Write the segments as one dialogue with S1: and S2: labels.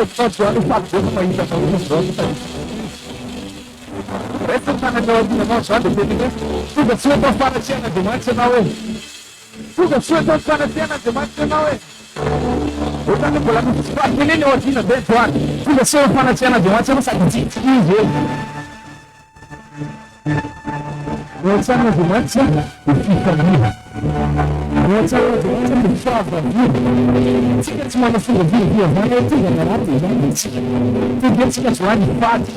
S1: Faccio come poi da Resto stanno giocando, non so, tu che sua tua fare cena di marcia nawe. Tu che sua tua fare cena di marcia nawe. Utang bola ni spot ni ni oti na bet one. Tu che sua fare cena di marcia masa di ci. Non sanno di marcia, non sanno di marcia di fava. Ci che ci manda fuori via, ma non ti viene rápido, né? Tu che ci fai di fatti.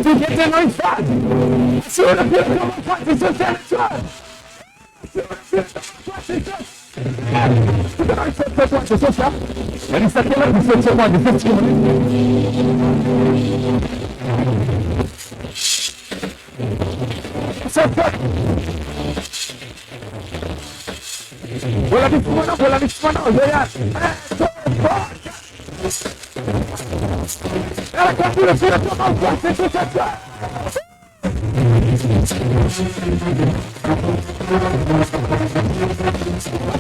S1: Tu che te non fatti. Solo per come fatti sul territorio. Tu non sai quanto so sa. Ma sta chiamando di senza quando Bola di sfano, ya. Era capire se la tua mano se tu c'è.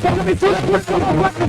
S1: Ma mi tu questo non va che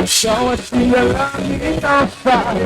S1: Show us the love outside.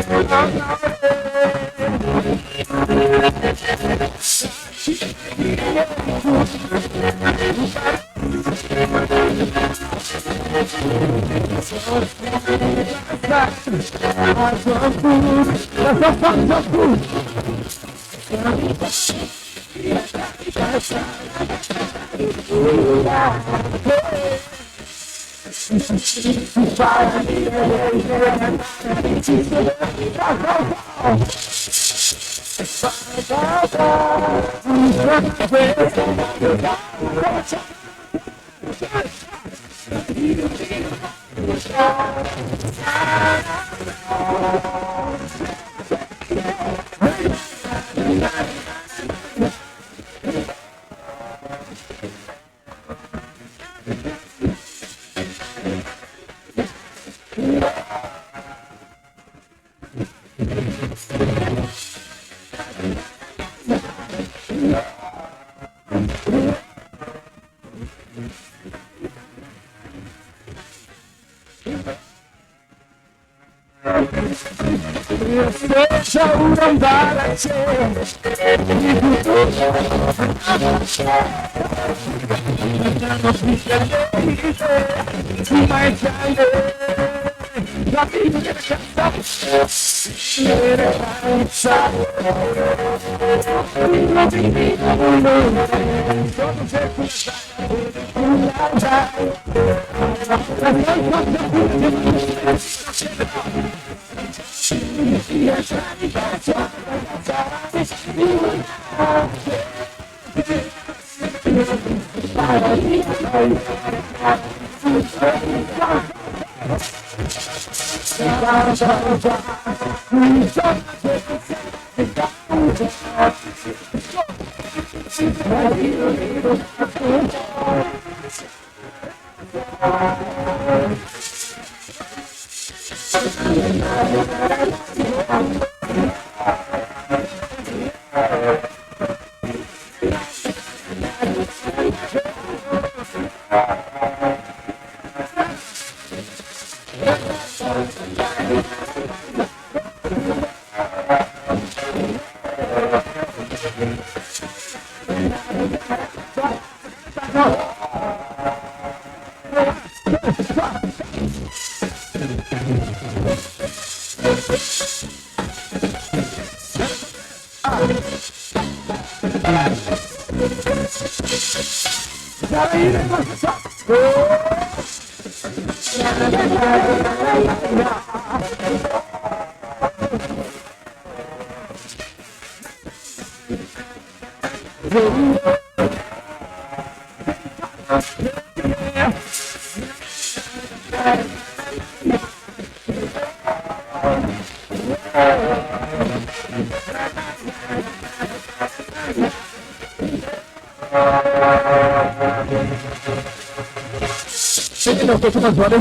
S1: Seguindo que tudo agora,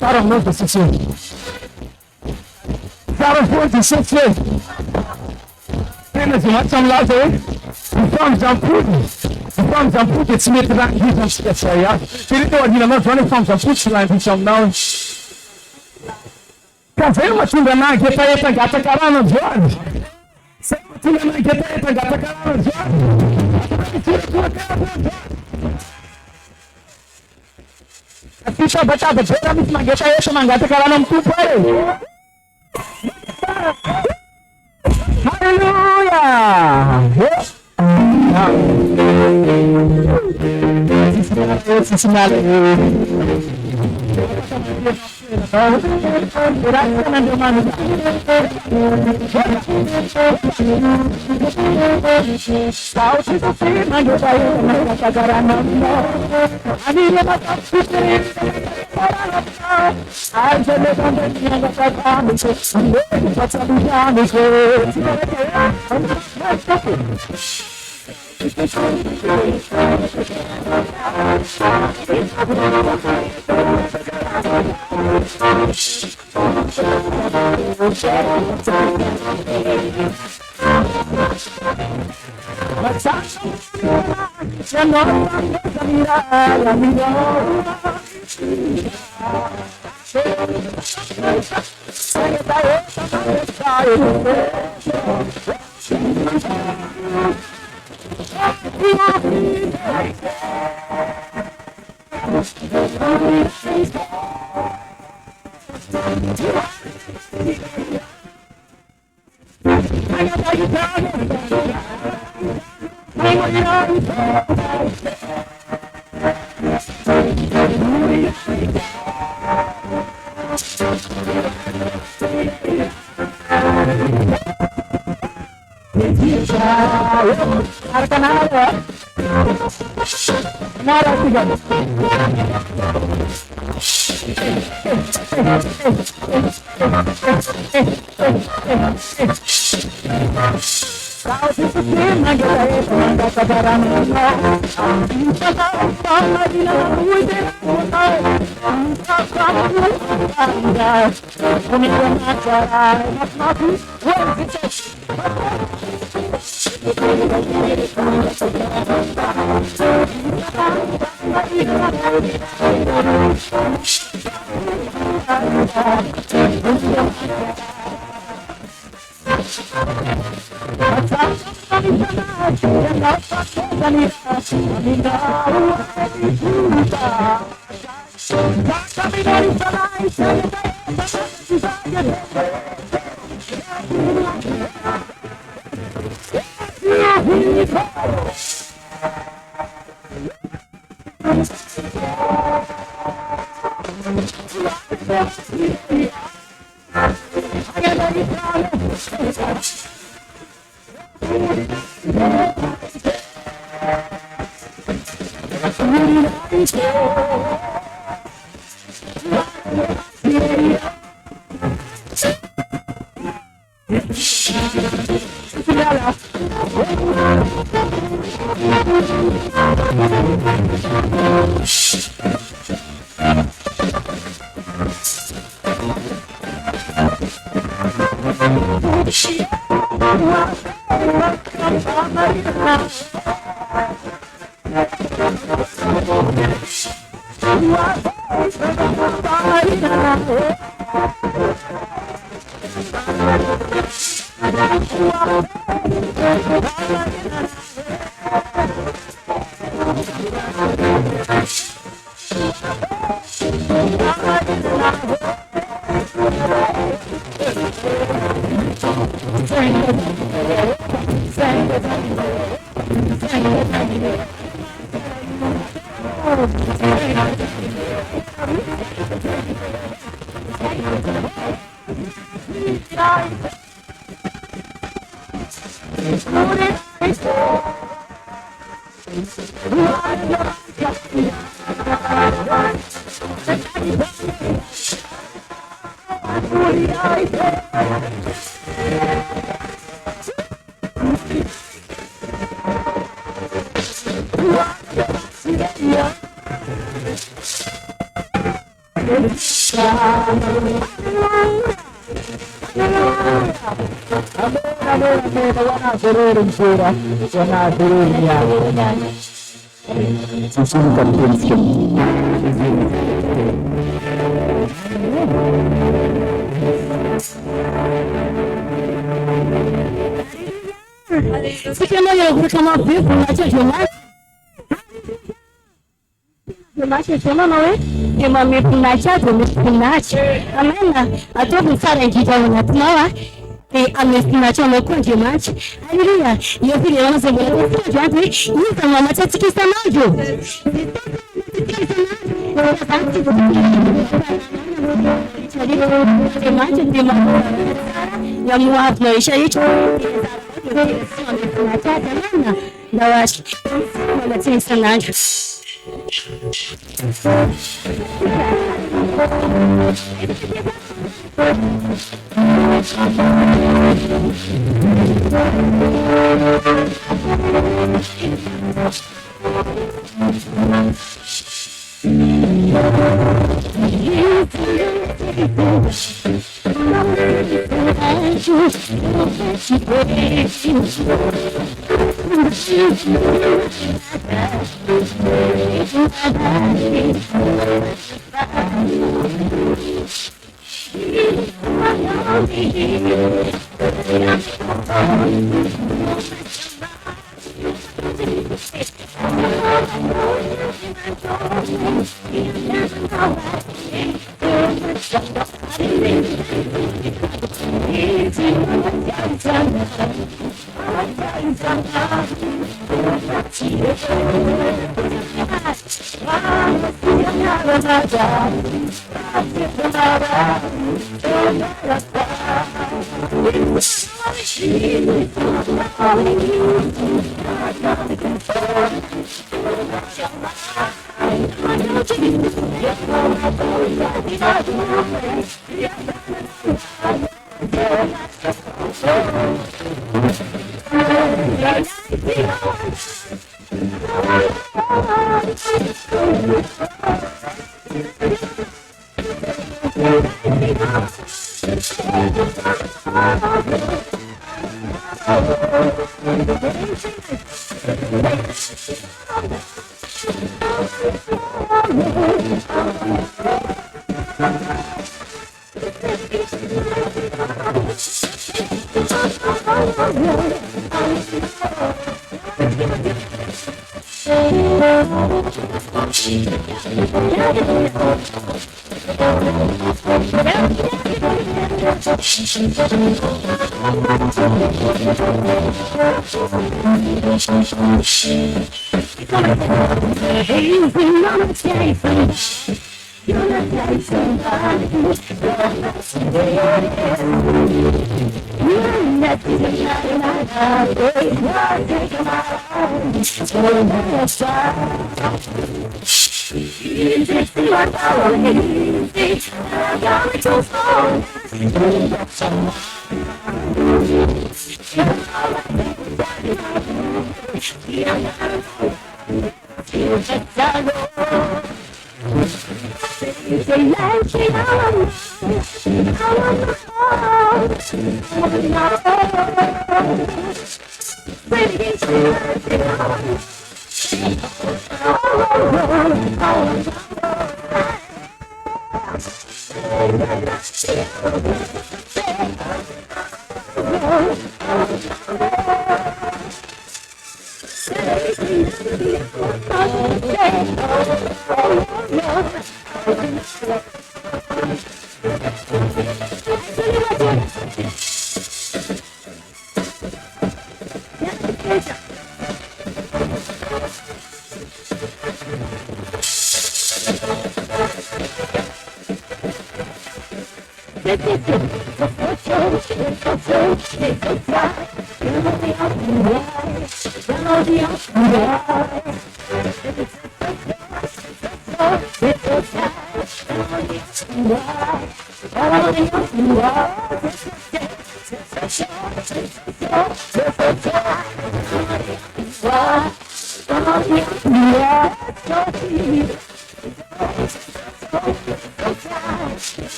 S1: para muito assistir. Para muito assistir. Temos uma chamada aí. Vamos a put it's made that you can see it yeah. Ele tem uma dinâmica running from the foot line from some now. Café uma tinga na que tá essa gata carana Jorge. Sai uma tinga na que tá essa gata carana Jorge. Ficha bata bata mit mageta essa mangata carana tu pai. Hallelujah.
S2: Sikia moyo kama vipi unachochoma Macho sema nawe kama mpunacha tumpunacha amena atobu sara ngijana tunawa amefunacha mkonje macho haleluya hiyo vile wanasema kwa jambo hii kama matatu kisa majo macho ndima ya muhafu na isha hicho amefunacha tena na washi na tisa nacho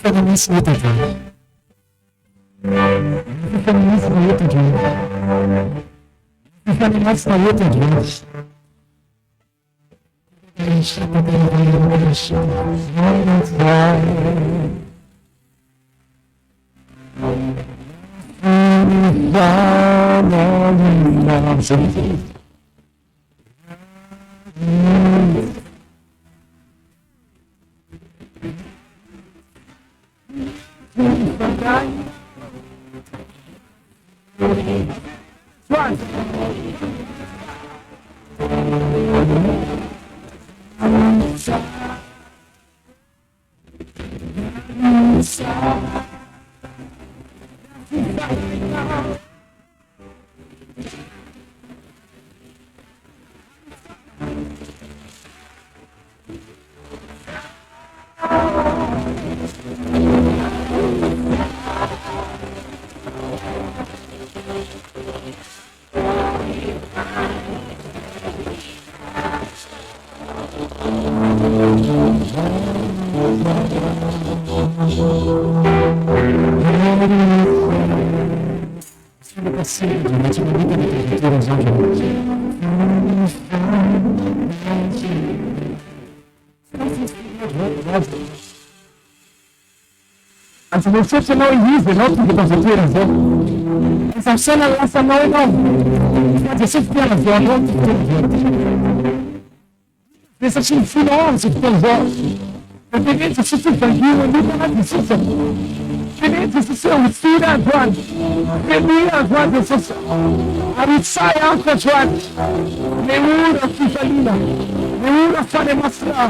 S3: Feminist liturgy. Feminist liturgy. Feminist liturgy. Sono passivo di una vita di creatura
S1: Also das ist ja neue Wiese, ne? Die Passagiere so. Es ist schon ein Wasser neu noch. Das ist ja so, ne? Das ist schon viel aus, ich bin so. Und die ganze Schüsse von hier und nicht mehr die Schüsse. Die ganze Schüsse und Süder dran. Die Mühe dran, das ist. Aber ich sei auch dran. Die Mühe auf die Verlierer. Die Mühe auf die Masra.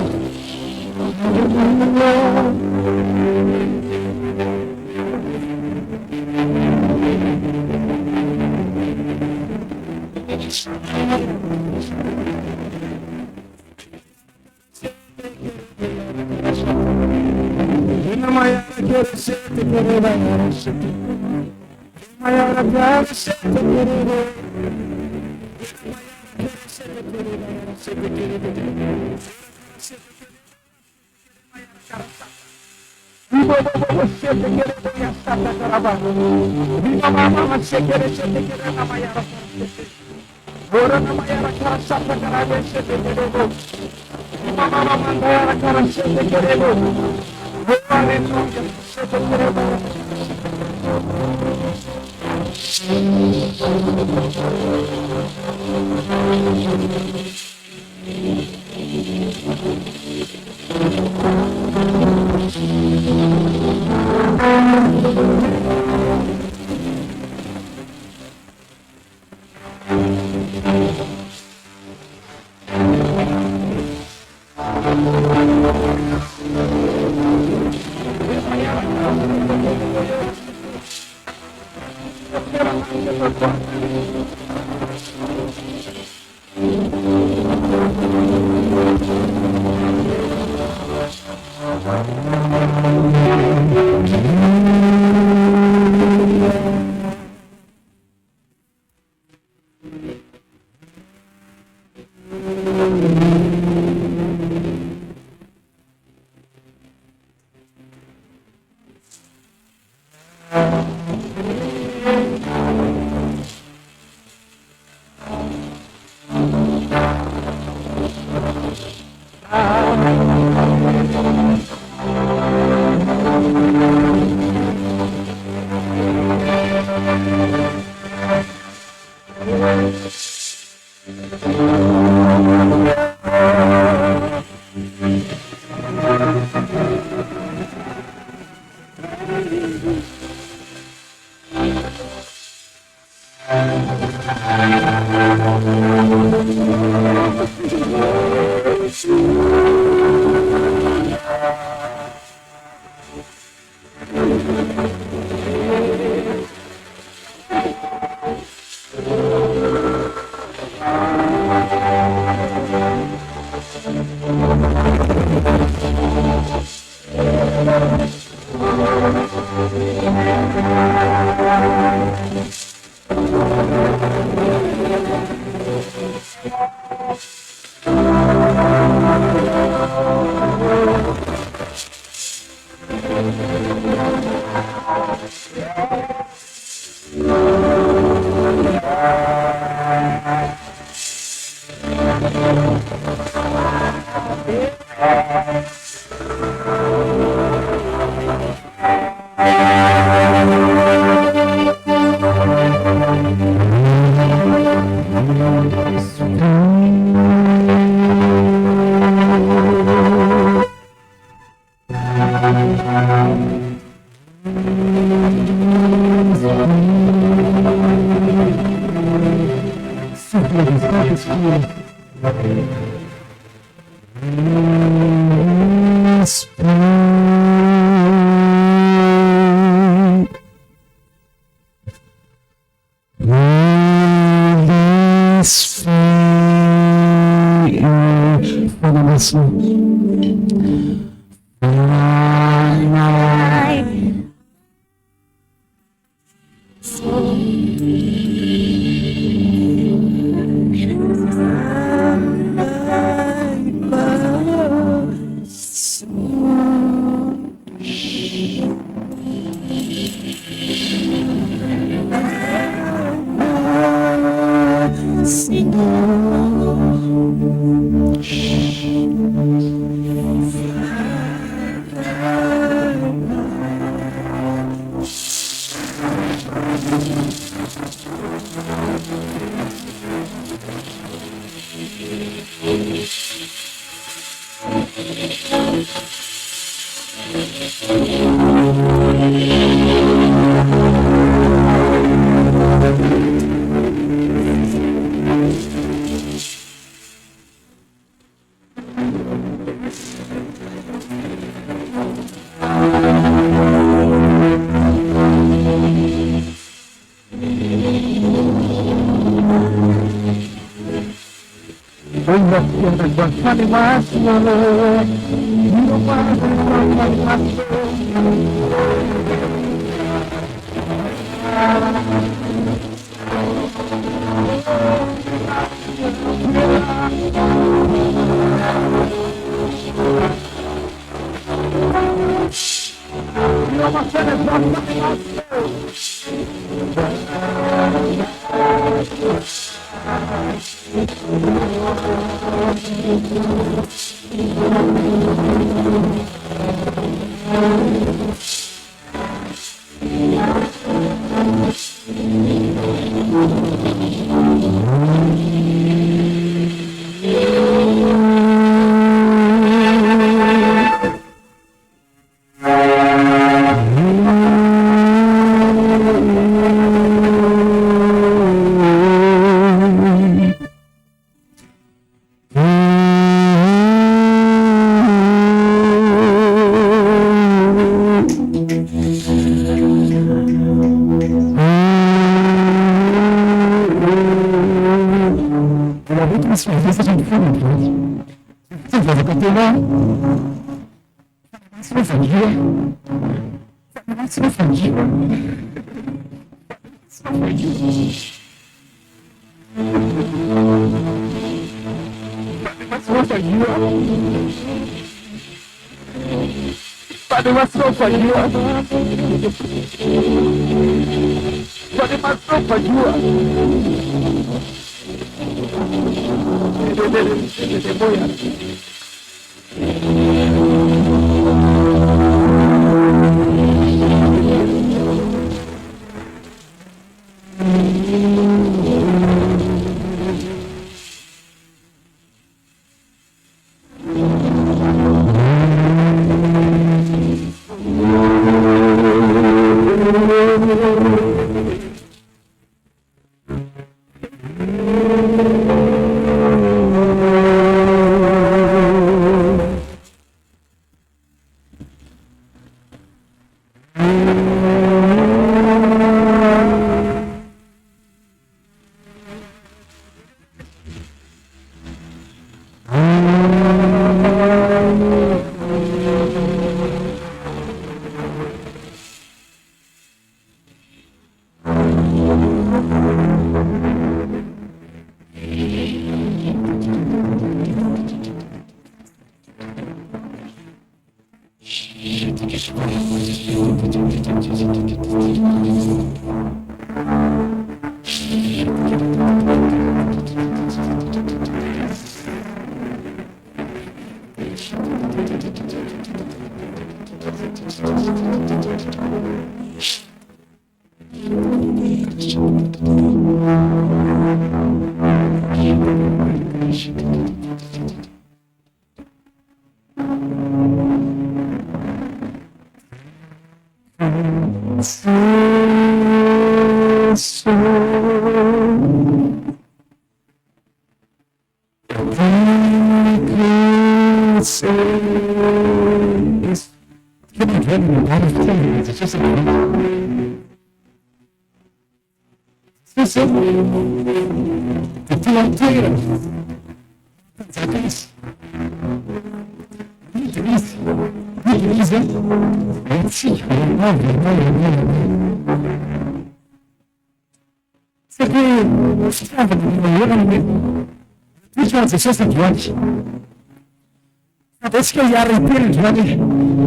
S1: Est-ce qu'il y a arrêté le journée?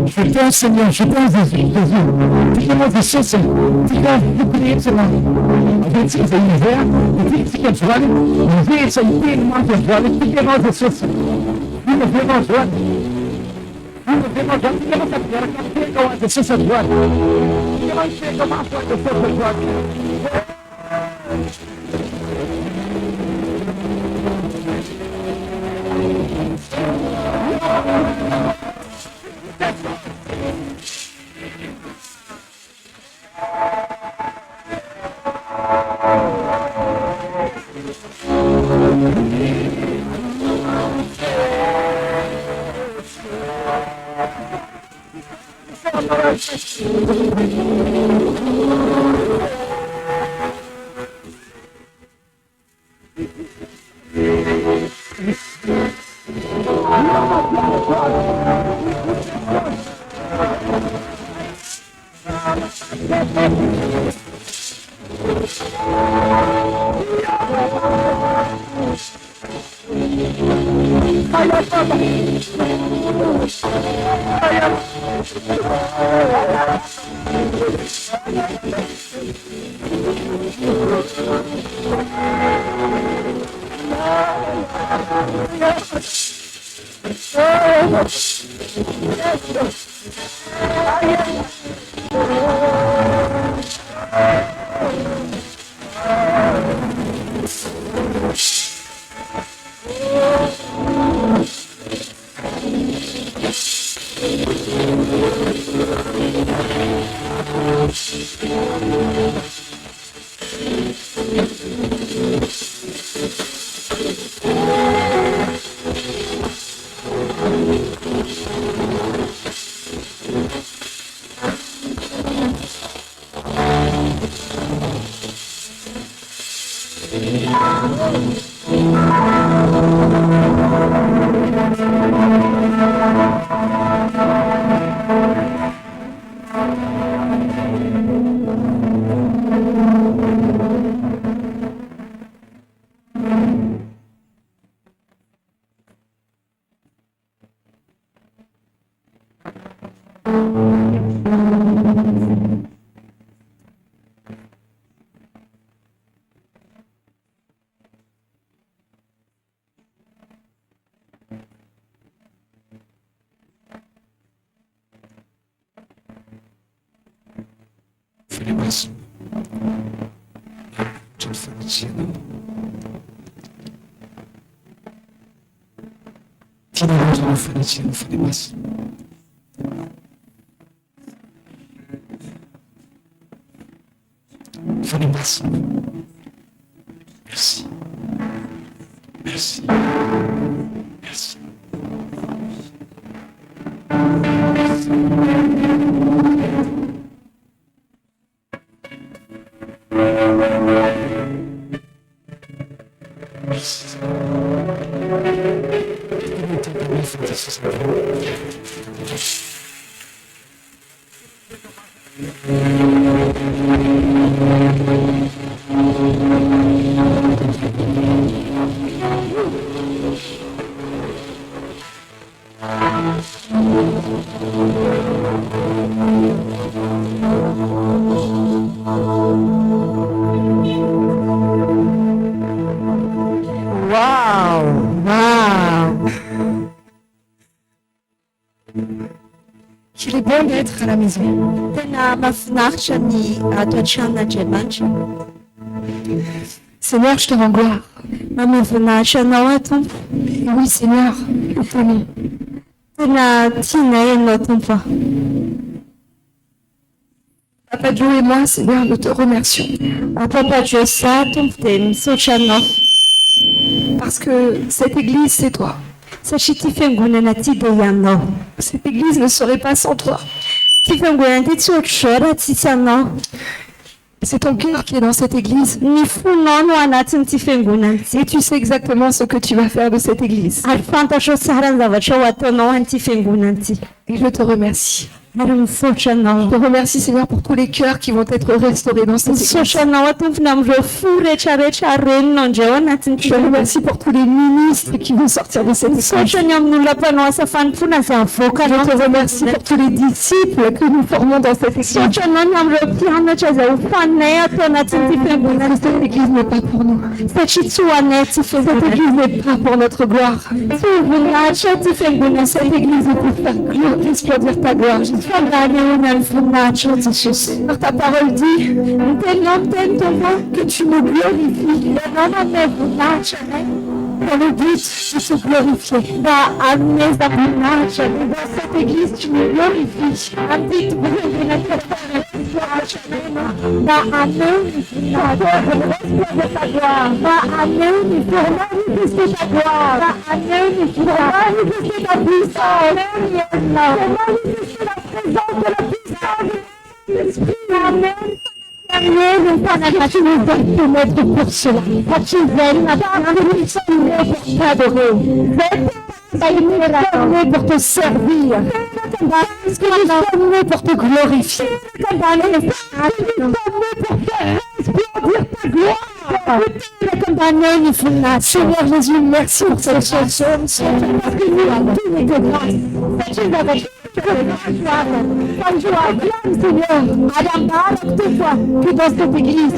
S1: Je t'aime Seigneur, je t'aime Jésus. Dis-moi des choses, dis-moi, vous priez seulement. Avec ce que vous avez ouvert, vous dites que tu vas aller, vous dites que c'est une demande de joie, dis-moi des choses. Vous me vraiment joie. Vous me vraiment joie. Dis-moi ça, dis-moi des choses de joie. Dis-moi comment faire des choses de joie.
S3: Felimas. Cię Feliciano. Finalement, Feliciano, Felimas. Felimas. Merci. Merci. Merci.
S4: Il est bon d'être à la maison. Seigneur, je te rends gloire. Et oui, Seigneur, nous t'aimons. Papa Joe et moi, Seigneur, nous te remercions. Parce que cette église, c'est toi. Cette église ne serait pas sans toi. C'est ton cœur qui est dans cette église. Et tu sais exactement ce que tu vas faire de cette église. Et je te remercie. Je te remercie, Seigneur, pour tous les cœurs qui vont être restaurés dans cette église. Je te remercie pour tous les ministres qui vont sortir de cette église. Je te remercie pour tous les disciples que nous formons dans cette église. Cette église n'est pas pour nous. Cette église n'est pas pour notre gloire. Cette église est pour faire resplendir ta gloire. Par ta parole dit que tu me glorifies dans le but de se glorifier. Dans cette église, tu me glorifies. présence de la puissance de l'Esprit. Amen. Tu nous donnes ton être pour cela. Tu aimes nous sommes nés pour t'adorer. Nous sommes nés pour te servir. Parce que nous sommes nés pour te glorifier. Nous sommes nés pour te resplendir ta gloire. Seigneur Jésus, merci pour cette chanson. Parce que nous avons tout de grâce. Tu nous avons comme je acclame, Seigneur, à toutefois que dans cette église,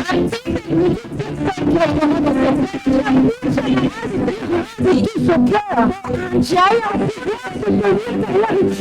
S4: de tout son cœur, j'aille en de venir derrière une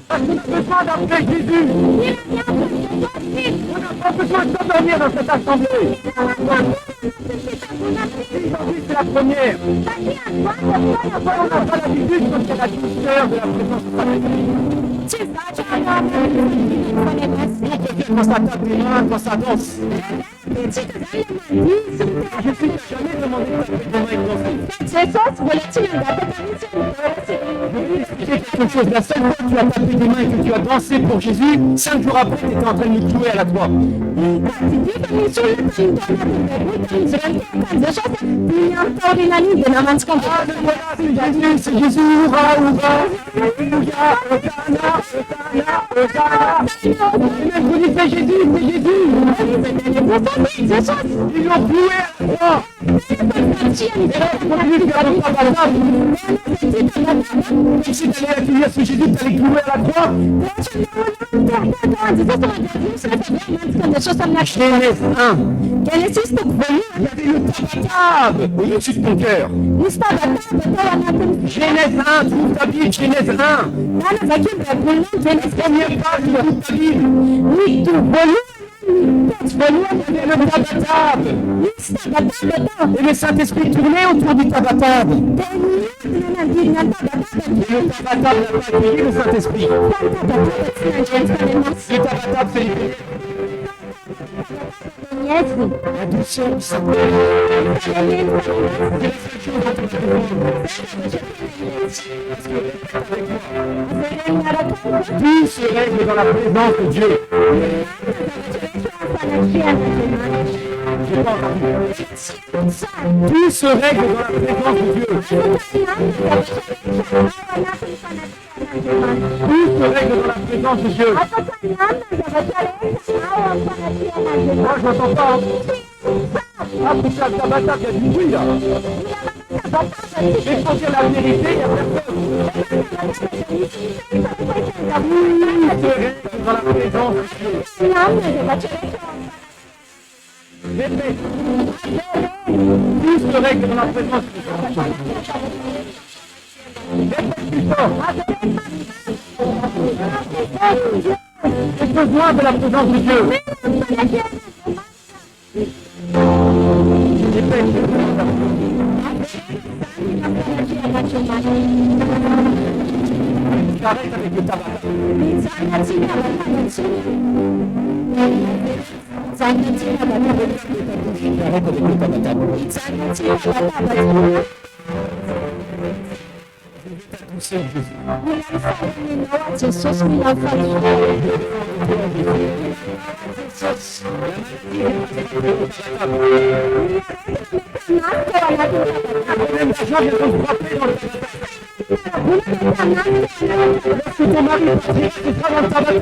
S1: Parce qu'on a besoin d'après Jésus. On n'a pas besoin de s'endormir dans cette assemblée. Aujourd'hui, c'est la première. On n'a pas l'habitude quand il y a la douceur de la présence de quand ça tape des mains, quand ça danse. Je ne sais jamais demandé de taper des mains et de danser. Je vais quelque chose. La seule fois que tu as tapé des mains et que tu as dansé pour Jésus, 5 jours après, tu étais en train de nous clouer à la croix. C'est Jésus, hurrah, hurrah, alléluia, Hosanna, Hosanna, Hosanna. Et même vous dites, c'est Jésus, c'est Jésus. Ils l'ont cloué à la croix. Et là, ils continuent de faire le tabac. Et si tu allais accueillir ce Jésus, tu allais clouer à la croix. Genèse 1. Il y avait le tabatab au-dessus de ton cœur. Genèse 1, trouve ta Bible, Genèse 1. Première page de ta Bible. Le tabatab. Et le Saint-Esprit tournait autour du tabatab. Et le tabatab n'a pas accueilli le Saint-Esprit. Le tabatab, c'est la douceur du Saint-Esprit. C'est la seule chose dont tu peux tout se règle dans la présence de Dieu. J'ai pas entendu. Tout se règle dans la présence de Dieu. Tout se règle dans la présence de Dieu. Moi, je n'entends pas. Ah, putain, le tabac, il y a du bruit là. Mais pour dire la vérité, il n'y a personne. Tout se règle dans la présence de Dieu. Répète. Tout se règle dans la présence de Dieu. Répète plus fort. J'ai besoin de la présence de Dieu. Répète. Arrête avec le tabac. Arrête avec le tabac. Douceur, Jésus. Même l'argent vient de se frapper dans le tabac. Lorsque ton mari partira, tu seras dans le tabac.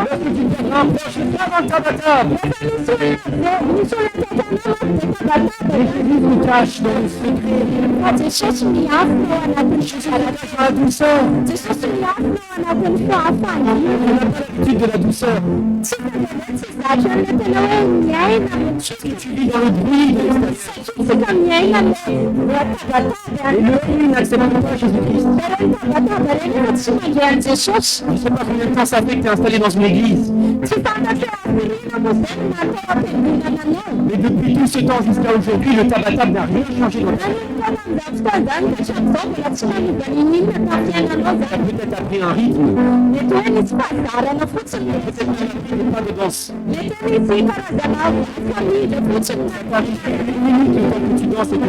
S1: Lorsque tu perdras un proche, tu seras dans le tabac. Et Jésus nous cache dans le secret. Jésus nous cache dans la douceur. On n'a pas l'habitude de la douceur. Ce que tu vis dans le bruit de l'extase. Et le bruit n'accepte pas Jésus-Christ. Je ne sais pas combien de temps ça fait que tu es installé dans une église. Mais depuis tout ce temps jusqu'à aujourd'hui, le tabatab n'a rien changé dans ta vie. Tu as peut-être appris un rythme. Peut-être pas de danse. Une minute le temps que tu danses et que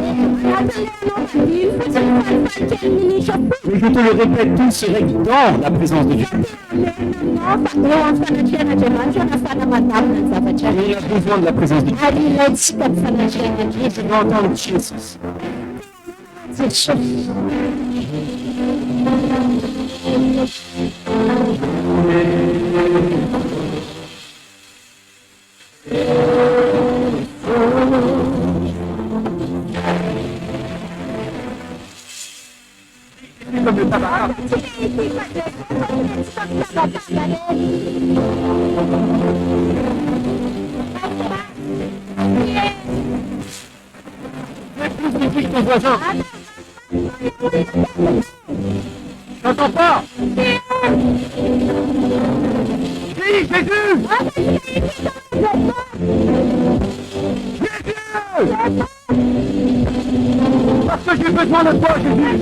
S1: mais je te le répète, tout se règle dans la présence de Dieu. Et il a besoin de la présence de Dieu. Je dois entendre Jésus. Fais plus de bruit que ton voisin. J'entends pas. Crie, Jésus! Jésus! Parce que j'ai besoin de toi, Jésus!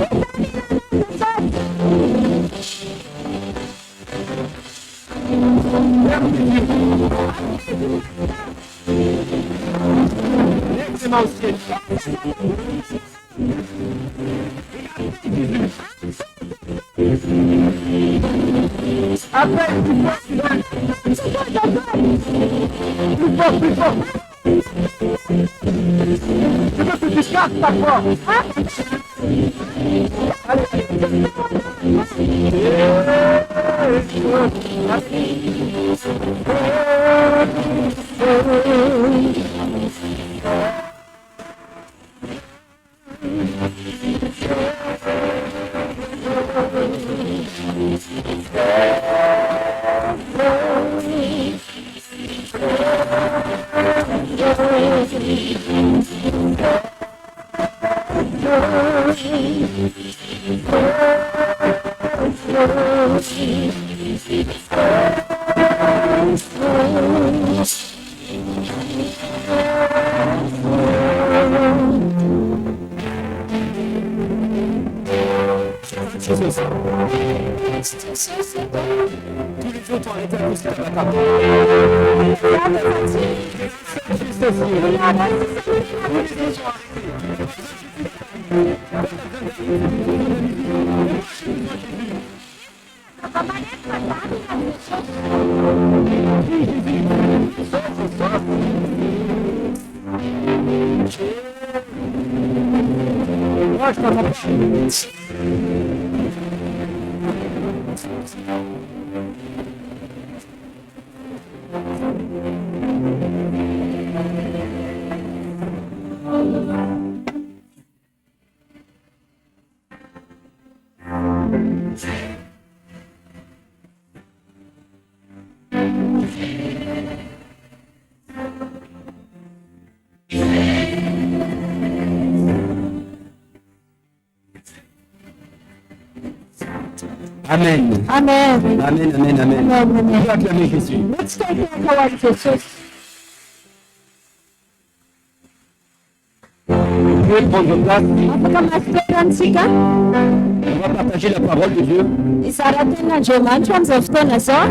S1: Laissez-moi au ciel. Appelle plus fort, plus fort, plus fort. Je veux que tu casses ta porte. Tous les autres ont arrêté à cause de la bataille. Juste aussi. Moi, je t'entends pas. Amen.
S4: Amen.
S1: Amen, amen, amen.
S4: Amen, amen.
S1: On va acclamer Jésus.
S4: Let's take a Lord Jesus.
S1: Vous pouvez prendre place.
S4: Apakamasperansika.
S1: On va partager la parole de Dieu.
S4: Isaratena Jemancham Zoftonasa.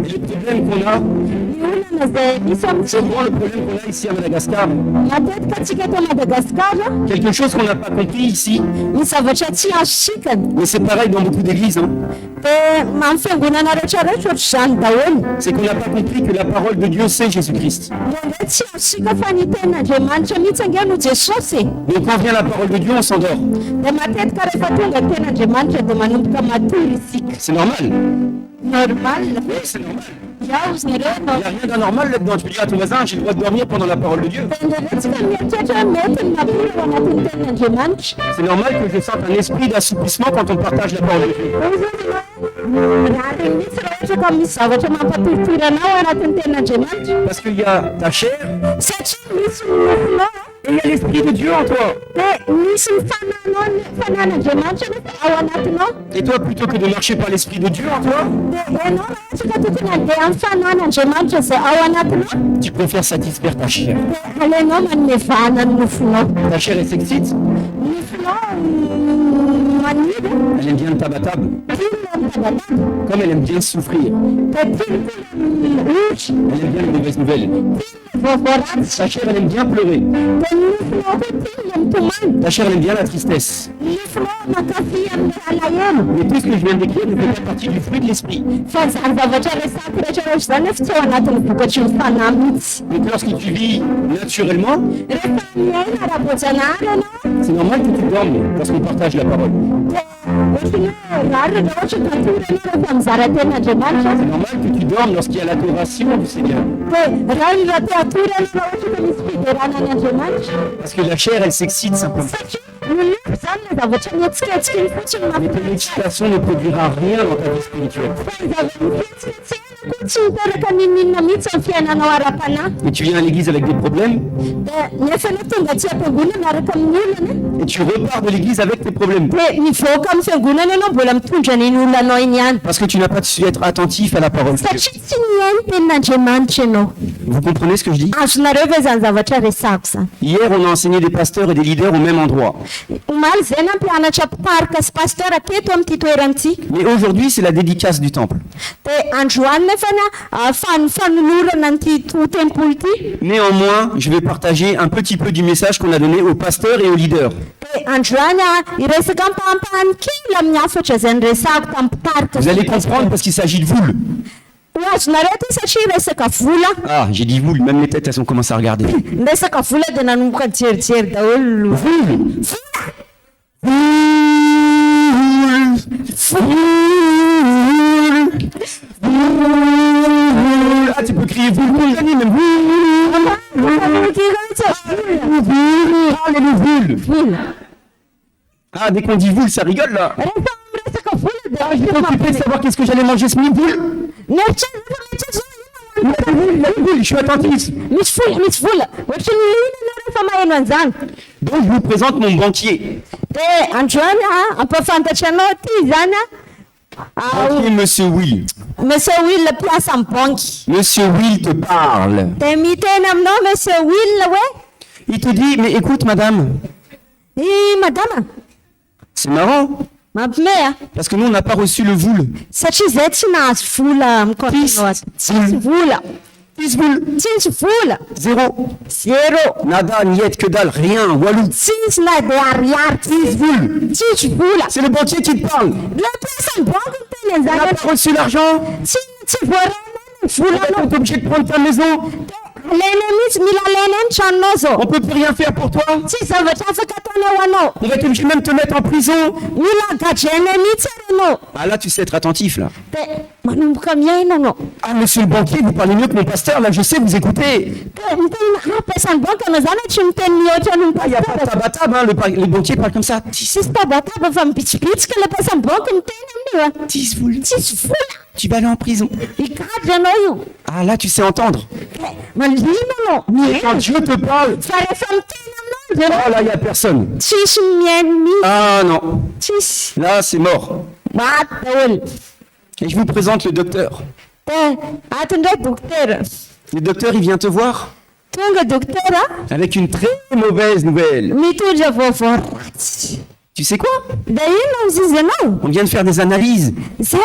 S1: Et le problème qu'on a, c'est vraiment le problème qu'on a ici à Madagascar.
S4: Matet katika Madagascar.
S1: Quelque chose qu'on n'a pas compris ici.
S4: Misavachachi ashikan.
S1: Mais c'est pareil dans beaucoup d'églises. Hein. C'est qu'on n'a pas compris que la parole de Dieu, c'est Jésus-Christ. Donc quand vient la parole de Dieu, on s'endort. C'est normal. Oui, c'est normal. Il n'y a rien d'anormal là-dedans. Tu peux dire à ton voisin, j'ai le droit de dormir pendant la parole de Dieu. C'est normal que je sente un esprit d'assouplissement quand on partage la parole de Dieu. Parce qu'il y a ta chair et il y a l'esprit de Dieu en toi. Et toi, plutôt que de marcher par l'esprit de Dieu en toi, tu préfères satisfaire ta chair. Ta chair, elle s'excite. Elle aime bien le tabatab. Comme elle aime bien souffrir. Elle aime bien les mauvaises nouvelles. Ta chair, elle aime bien pleurer. Ta chair, elle aime bien la tristesse. Mais tout ce que je viens de décrire ne fait pas partie du fruit de l'esprit. Donc lorsque tu vis naturellement, c'est normal que tu dormes lorsqu'on partage la parole. C'est normal que tu dormes lorsqu'il y a l'adoration du Seigneur. Parce que la chair, elle s'excite simplement.
S4: zavatra mihetsiketsika iny fotsiny
S3: Mais ton méditation ne produira rien dans ta vie spirituelle.
S4: zavatra tsy miteraka ninina mihitsy amin'ny fiainanao ara-panahy
S3: Et tu viens à l'église avec des problèmes
S4: dia nefa anao tonga tsy am-piangonana miaraka amin'ny olona
S3: et tu repars de l'église avec tes problèmes.
S4: dia mivoaka amin'ny fiangonana ianao mbola mitondra niny olonanao iny ihany
S3: Parce que tu n'as pas su être attentif à la parole de Dieu.
S4: satria tsy nihainy tenin'andriamanitra ianao
S3: Vous comprenez ce que je dis?
S4: azonareo ve zany zavatra resako zany
S3: Hier, on a enseigné des pasteurs et des leaders au même endroit.
S4: omaly zay na mpianatra mpitarika sy pasteur aketo amin'ity toeran'ity
S3: Mais aujourd'hui, c'est la dédicace du temple.
S4: dia androany nefa na fanolorana n'ity tempoly ity
S3: Néanmoins, je vais partager un petit peu du message qu'on a donné aux pasteurs et aux leaders.
S4: dia androany iresaka ampahampahany kely amin'ny hafatra zay niresako tamin'ny mpitarika
S3: Vous allez comprendre parce qu'il s'agit de vous.
S4: ho azonareo ty satria resaka vola
S3: Ah, j'ai dit vous, même les têtes, elles ont commencé à regarder.
S4: resaka vola dia nanomboka jerijery daholo
S3: Ah, tu peux crier vous, même vous. Ah, les vous. Ah, dès qu'on dit vous, ça rigole là. Ah, je vais m'occuper de savoir qu'est-ce que j'allais manger ce midi. Je suis attentif.
S4: misy vola ohatry ny lina rehefa maheno an'izany
S3: Donc, je vous présente mon banquier.
S4: dia androany ampafantatra anao ty zany
S3: Banquier, Monsieur Will.
S4: monsieur Will mpiasa amin'ny banky
S3: Monsieur Will te parle.
S4: dia miteny aminao monsieur Will hoe
S3: Il te dit, mais écoute, madame,
S4: madama
S3: c'est marrant,
S4: mampimey
S3: parce que nous, on n'a pas reçu le voule.
S4: satria zay tsy nahazo vola mikotanao azy tsisy vola
S3: 10 boules.
S4: tsisy vola
S3: Zéro.
S4: zéro
S3: Nada, niet, que dalle, rien, walou.
S4: tsisy na dia ariary tsisy vola
S3: C'est le banquier qui te parle.
S4: le mpiasa amin'ny banky miteny
S3: On n'a
S4: an'izany
S3: pas reçu l'argent.
S4: tsy voarenany volanao
S3: On est obligé de prendre ta maison.
S4: lena mihitsy mila lena ny tranonao zao
S3: On peut plus rien faire pour toi.
S4: tsy zavatra afaka ataonao anao
S3: On va être obligé même de te mettre en prison.
S4: mila gadrena mihitsy aranao
S3: Ah là, tu sais être attentif là.
S4: dia manomboka miaina anao
S3: Ah, monsieur le banquier, vous parlez mieux que mon pasteur. Là, je sais, vous écoutez.
S4: dia miteny ampiasan'ny banky anao zany tsy miteny mihoatra no
S3: Ah, il n'y a pas de tabatab, hein. Les banquiers parlent comme ça. 10,
S4: tsisy tabataba fa mibitsibitsika le mpiasan'ny banky miteny amin'io
S3: 10 boules.
S4: tsisy vola
S3: Tu vas aller en prison.
S4: higadra anao io
S3: Ah là, tu sais entendre.
S4: dia malina anao
S3: Quand Dieu te parle,
S4: fa rehefa miteny aminao
S3: oh là, il n'y a personne.
S4: tsisy miainy mihitsy
S3: Ah non.
S4: tsisy
S3: Là, c'est mort.
S4: maty daholo
S3: Et je vous présente le docteur.
S4: dia ato ndray dokotera
S3: Le docteur, il vient te voir
S4: tonga dokotera
S3: avec une très mauvaise nouvelle.
S4: mitondra vaovao ratsy
S3: Tu sais quoi?
S4: da ino izy anao
S3: On vient de faire des analyses.
S4: zay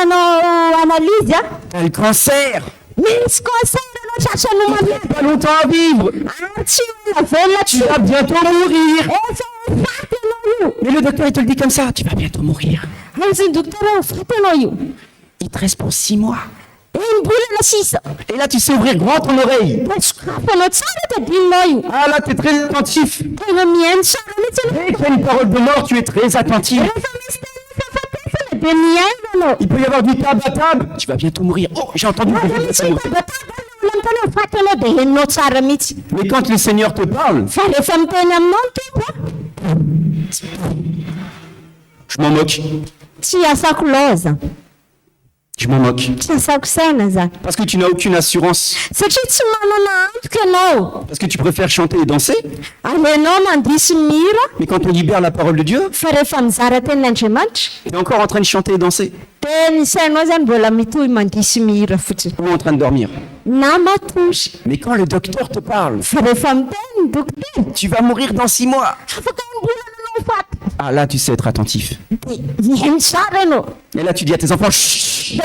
S4: nanao analyse
S3: T'as le cancer.
S4: misy cancer anao tratra no mamety
S3: Pas longtemps à vivre.
S4: tsy ola velona
S3: Tu vas bientôt mourir.
S4: efa faty anao io
S3: Mais le docteur, il te le dit comme ça. Tu vas bientôt mourir.
S4: amizany dokotera faty anao io
S3: Il te reste pour 6 mois.
S4: bolana sisa
S3: Et là, tu sais ouvrir grand ton oreille.
S4: da sokafanao tsara tadinonao io
S3: Ah là, tu es très attentif.
S4: tena mihaino tsara mihitsy anao
S3: Dès qu'il y a une parole de mort, tu es très attentif.
S4: rehefa misy tena fafatesana dia mihaino anao
S3: Il peut y avoir du tabatab. Tu vas bientôt mourir. Oh, j'ai entendu.
S4: da misy tabataba lamtanao faty anao dia heninao tsara mihitsy
S3: Mais quand le Seigneur te parle,
S4: fa rehefa miteny aminao ny tompo
S3: je m'en moque.
S4: tsy asako loza
S3: Je m'en moque.
S4: tsy asako saina zany
S3: Parce que tu n'as aucune assurance.
S4: satria tsy manana antoka ianao
S3: Parce que tu préfères chanter et danser.
S4: alenao mandisy mihira
S3: Mais quand on libère la parole de Dieu,
S4: fa rehefa mizara tenin'andriamanitra
S3: tu es encore en train de chanter et danser.
S4: dia ny sainao zany mbola mitohy mandisy mihira fotsiny
S3: Ou en train de dormir.
S4: na matozy
S3: Mais quand le docteur te parle,
S4: fa rehefa miteny ny dokotera
S3: tu vas mourir dans 6 mois.
S4: afaka mbolananao faty
S3: Ah là, tu sais être attentif.
S4: dia mihaino tsara ianao
S3: Et là, tu dis à tes enfants, chut.
S4: da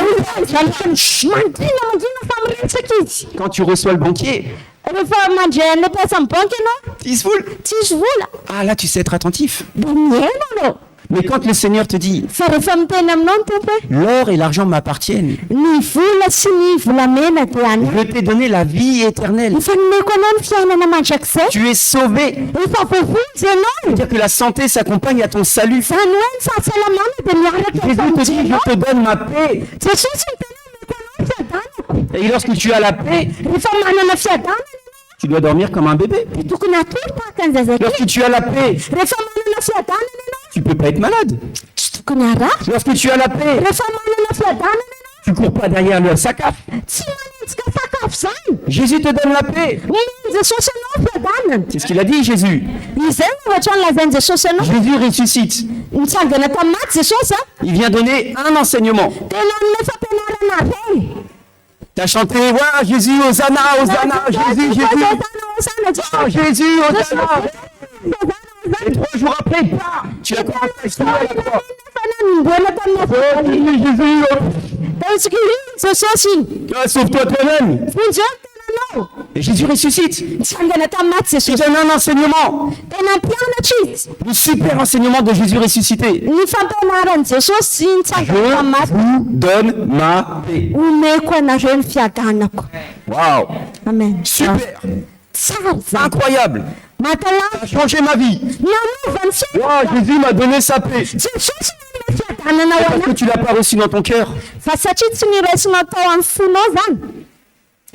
S4: mandina fa miresaka izy
S3: Quand tu reçois le banquier,
S4: rehefa mandray any mpiasa amin'ny banky ianao
S3: 10 boules.
S4: tsisy vola
S3: Ah là, tu sais être attentif.
S4: dia mihaino anao
S3: Mais quand le Seigneur te dit,
S4: fa rehefa miteny aminao ny tompo hoe
S3: l'or et l'argent m'appartiennent,
S4: ny vola sy ny volamena dia any
S3: je t'ai donné la vie éternelle.
S4: efa nomeko anao ny fiainana mandrakizay
S3: Tu es sauvé.
S4: efa voavozy ianao
S3: C'est-à-dire que la santé s'accompagne à ton salut.
S4: zany hoe ny fahasalamana dia miaraka
S3: Jésus te dit, je te donne ma paix.
S4: jesosy miteny nomeko anao fiadanako
S3: Et lorsque tu as la paix,
S4: rehefa manana fiadanana
S3: tu dois dormir comme un bébé.
S4: dia tokony atory tahaka ny zazakely
S3: Lorsque tu as la paix,
S4: rehefa manana fiadanana ianao
S3: Tu peux pas être malade.
S4: tsy tokony harary
S3: Lorsque tu as la paix,
S4: rehefa manana fiadanana
S3: tu cours pas derrière le SACAF.
S4: tsy manenjika sakafo zany
S3: Jésus te donne la paix.
S4: omeny jesosy anao fiadanana
S3: C'est ce qu'il a dit, Jésus.
S4: izay zavatra nolazainy jesosy anao
S3: Jésus ressuscite.
S4: nitsangana tamy maty jesosy a
S3: Il vient donner un enseignement.
S4: tena nome fampianarana reny
S3: T'as chanté, ouais, Jésus, Hosanna, Hosanna, Jésus, Jésus. Oh, Jésus, Hosanna. Et 3 jours après, bah, tu as commencé à se trouver à la croix. Oh, Jésus, Jésus,
S4: jesosy
S3: oh, sauve-toi toi-même.
S4: finjotena
S3: Et Jésus ressuscite.
S4: nitsangana tamy maty
S3: Il
S4: jesosy
S3: donne un enseignement.
S4: tena mpianatra izy
S3: Le super enseignement de Jésus ressuscité.
S4: ny fampianarany jesosy nitsangana tamy maty
S3: Je vous donne ma paix.
S4: omeko anareo ny fiadanako
S3: Waouh.
S4: amen
S3: Super.
S4: tsara zany
S3: Incroyable.
S4: mahatalava
S3: Ça a changé ma vie.
S4: namovany fiainana
S3: Wow, Jésus m'a donné sa paix.
S4: jesosy nanome fiadanana ho
S3: Parce que
S4: ana
S3: tu l'as pas reçu dans ton cœur.
S4: fa satria tsy niresinao tao amin'ny fonao zany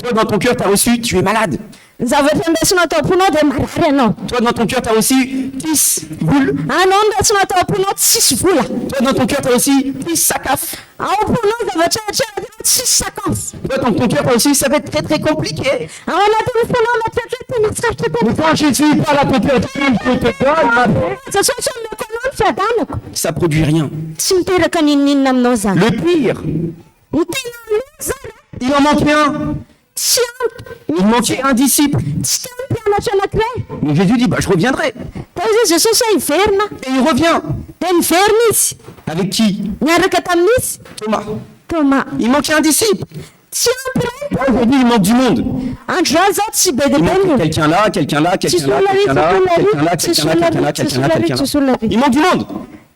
S3: Toi, dans ton cœur, tu as reçu, tu es malade.
S4: ny zavatra ndesinao tao am-ponao dia marary ianao
S3: Toi, dans ton cœur, tu as reçu 10 boules.
S4: anao ndesinao tao am-ponao tsisy vola
S3: Toi, dans ton cœur, tu as reçu 10 SACAF.
S4: ao am-ponao zavatra atrehatra tsisy sakafo
S3: Toi, dans ton cœur, tu as reçu, ça va être très très compliqué.
S4: ao anatin'ny fonao matratra tena tsarotra
S3: Mais
S4: tena
S3: quand Jésus parle à ton cœur, je te donne ma paix.
S4: jesosy omeko anao ny fiadanako
S3: Ça produit rien.
S4: tsy miteraka ninninina aminao zany
S3: Le pire,
S4: ny tena lo zany
S3: il en manquait un.
S4: tsy ampy
S3: Il manquait un disciple.
S4: tsy teo mpianatra anankiray
S3: Donc Jésus dit, bah, je reviendrai.
S4: tao izy jesosy hoe hiverina
S3: Et il revient.
S4: dia miverina izy
S3: Avec qui?
S4: miaraka tamin'izy
S3: Thomas.
S4: toma
S3: Il manquait un disciple.
S4: tsy ampy ray
S3: Aujourd'hui, il manque du monde.
S4: andro zao zao tsy be dia
S3: Il
S4: be
S3: manque
S4: ny
S3: quelqu'un là, quelqu'un là, quelqu'un là, quelqu'un là, quelqu'un là, quelqu'un là, quelqu'un là, quelqu'un là, quelqu'un là. Il manque du monde.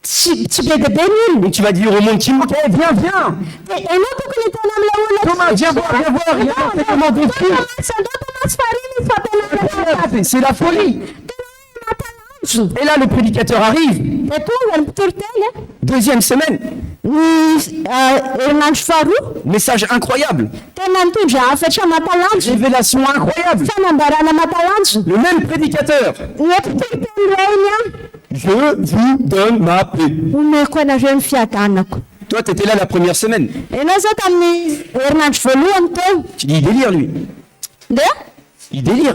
S4: tsy be dia be ny olona
S3: Donc tu vas dire au monde qui manque, eh, viens, viens.
S4: dia ianao tokony hitana amilay olona
S3: Thomas, viens voir, il y a un enseignement de Dieu.
S4: andao tomasy fariny izy fampianarana
S3: C'est la folie.
S4: matanandro
S3: Et là, le prédicateur arrive.
S4: dia tonga ny mpitoroteny
S3: Deuxième semaine.
S4: ny herinandro faharoa
S3: Message incroyable.
S4: tena mitondra hafatra matalanjo
S3: Révélation incroyable.
S4: fanambarana matalanjo
S3: Le même prédicateur.
S4: ny mpitoroteny reny any
S3: Je vous donne ma paix.
S4: omeko anareo ny fiadanako
S3: Toi, tu étais là la première semaine.
S4: ianao zao tamin'ny herinandro voalohany teo
S3: Tu dis, il délire, lui.
S4: dia
S3: Il délire.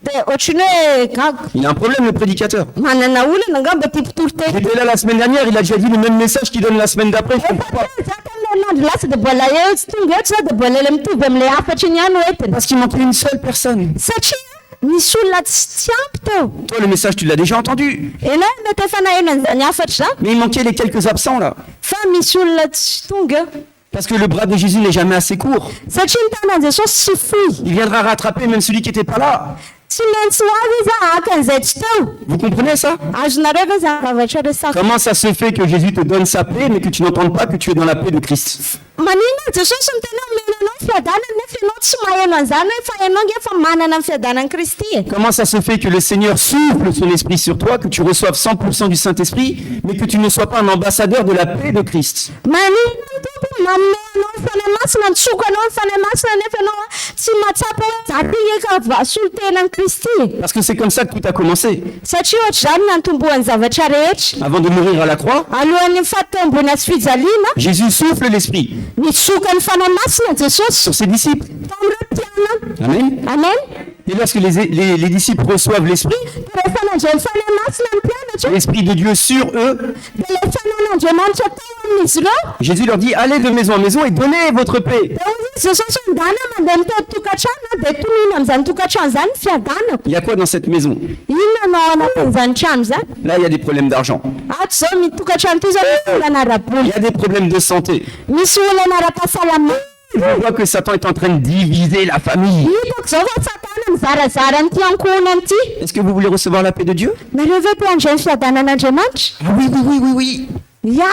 S4: dia ohatrany hoe gago
S3: Il a un problème, le prédicateur.
S4: manana olana angamba ty mpitoroteny
S3: J'étais là la semaine dernière, il a déjà dit le même message qu'il donne la semaine d'après. Je comprends pas.
S4: za tamin'ny herinandro lasa dia mbola eo tsy tonga eto za dia mbola ilay mitovy amin'ilay hafatra iny ihany hoentiny
S3: Parce qu'il manquait une seule personne.
S4: satria misy olona tsy ampy teo
S3: Toi, le message, tu l'as déjà entendu.
S4: ianao mety efa naheno an'izany hafatra zany
S3: Mais il manquait les quelques absents là.
S4: fa misy olona tsy tonga eo
S3: Parce que le bras de Jésus n'est jamais assez court.
S4: satria ny tanan jesosy tsy fohy
S3: Il viendra rattraper même celui qui n'était pas là.
S4: tsy maintsy ho avy izy ahaka an'izay tsy teo
S3: Vous comprenez ça?
S4: azonareo ve zany zavatra resaka
S3: Comment ça se fait que Jésus te donne sa paix, mais que tu n'entendes pas que tu es dans la paix de Christ?
S4: maninona jesosy mitena omena anao ny fiadanany nefa ianao tsy maheno an'izany hoe fa ianao nge efa manana ny fiadanany kristy e
S3: Comment ça se fait que le Seigneur souffle son esprit sur toi, que tu reçoives 100% du Saint-Esprit, mais que tu ne sois pas un ambassadeur de la paix de Christ?
S4: maninona ny tompo manome anao ny fanahy masina nitsoko anao ny fanahy masina nefa ianao tsy mahatsapa hoe zaty eka vasolo tenany kristy e
S3: Parce que c'est comme ça que tout a commencé.
S4: satria ohatra zany nantombohan'ny zavatra rehetra
S3: Avant de mourir à la croix,
S4: alohan'ny fahatembona sy fijaliana
S3: Jésus souffle l'esprit
S4: nitsoka ny fanahy masina jesosy
S3: sur ses disciples.
S4: tamin'ireo mpianana
S3: Amen.
S4: amen
S3: Et lorsque les disciples reçoivent l'esprit,
S4: rehefa nandre ny fanahy masina ny mpianatra
S3: l'esprit de Dieu sur eux,
S4: dia ilay fanan'andriamanitra teo amin'izy ireo
S3: Jésus leur dit, allez de maison en maison et donnez votre paix.
S4: dia ozy jesosy andana mandeha mitety tokantrano dia tonina amin'izany tokantrano zany ny fiadanako
S3: Il y a quoi dans cette maison?
S4: inona anao anatin'izany trano zany
S3: Là, il y a des problèmes d'argent.
S4: ato zao mitokantrano ty zao misy olana
S3: Il
S4: ara-boly
S3: y a des problèmes de santé.
S4: misy olana ara-pahasalama
S3: Je vois que Satan est en train de diviser la famille.
S4: hitako zao fa satana mizarazara nyty ankohonany ty
S3: Est-ce que vous voulez recevoir la paix de Dieu?
S4: nareo ve te andray ny fiadanan'andriamanitra
S3: Ah oui, oui, oui, oui, oui.
S4: ya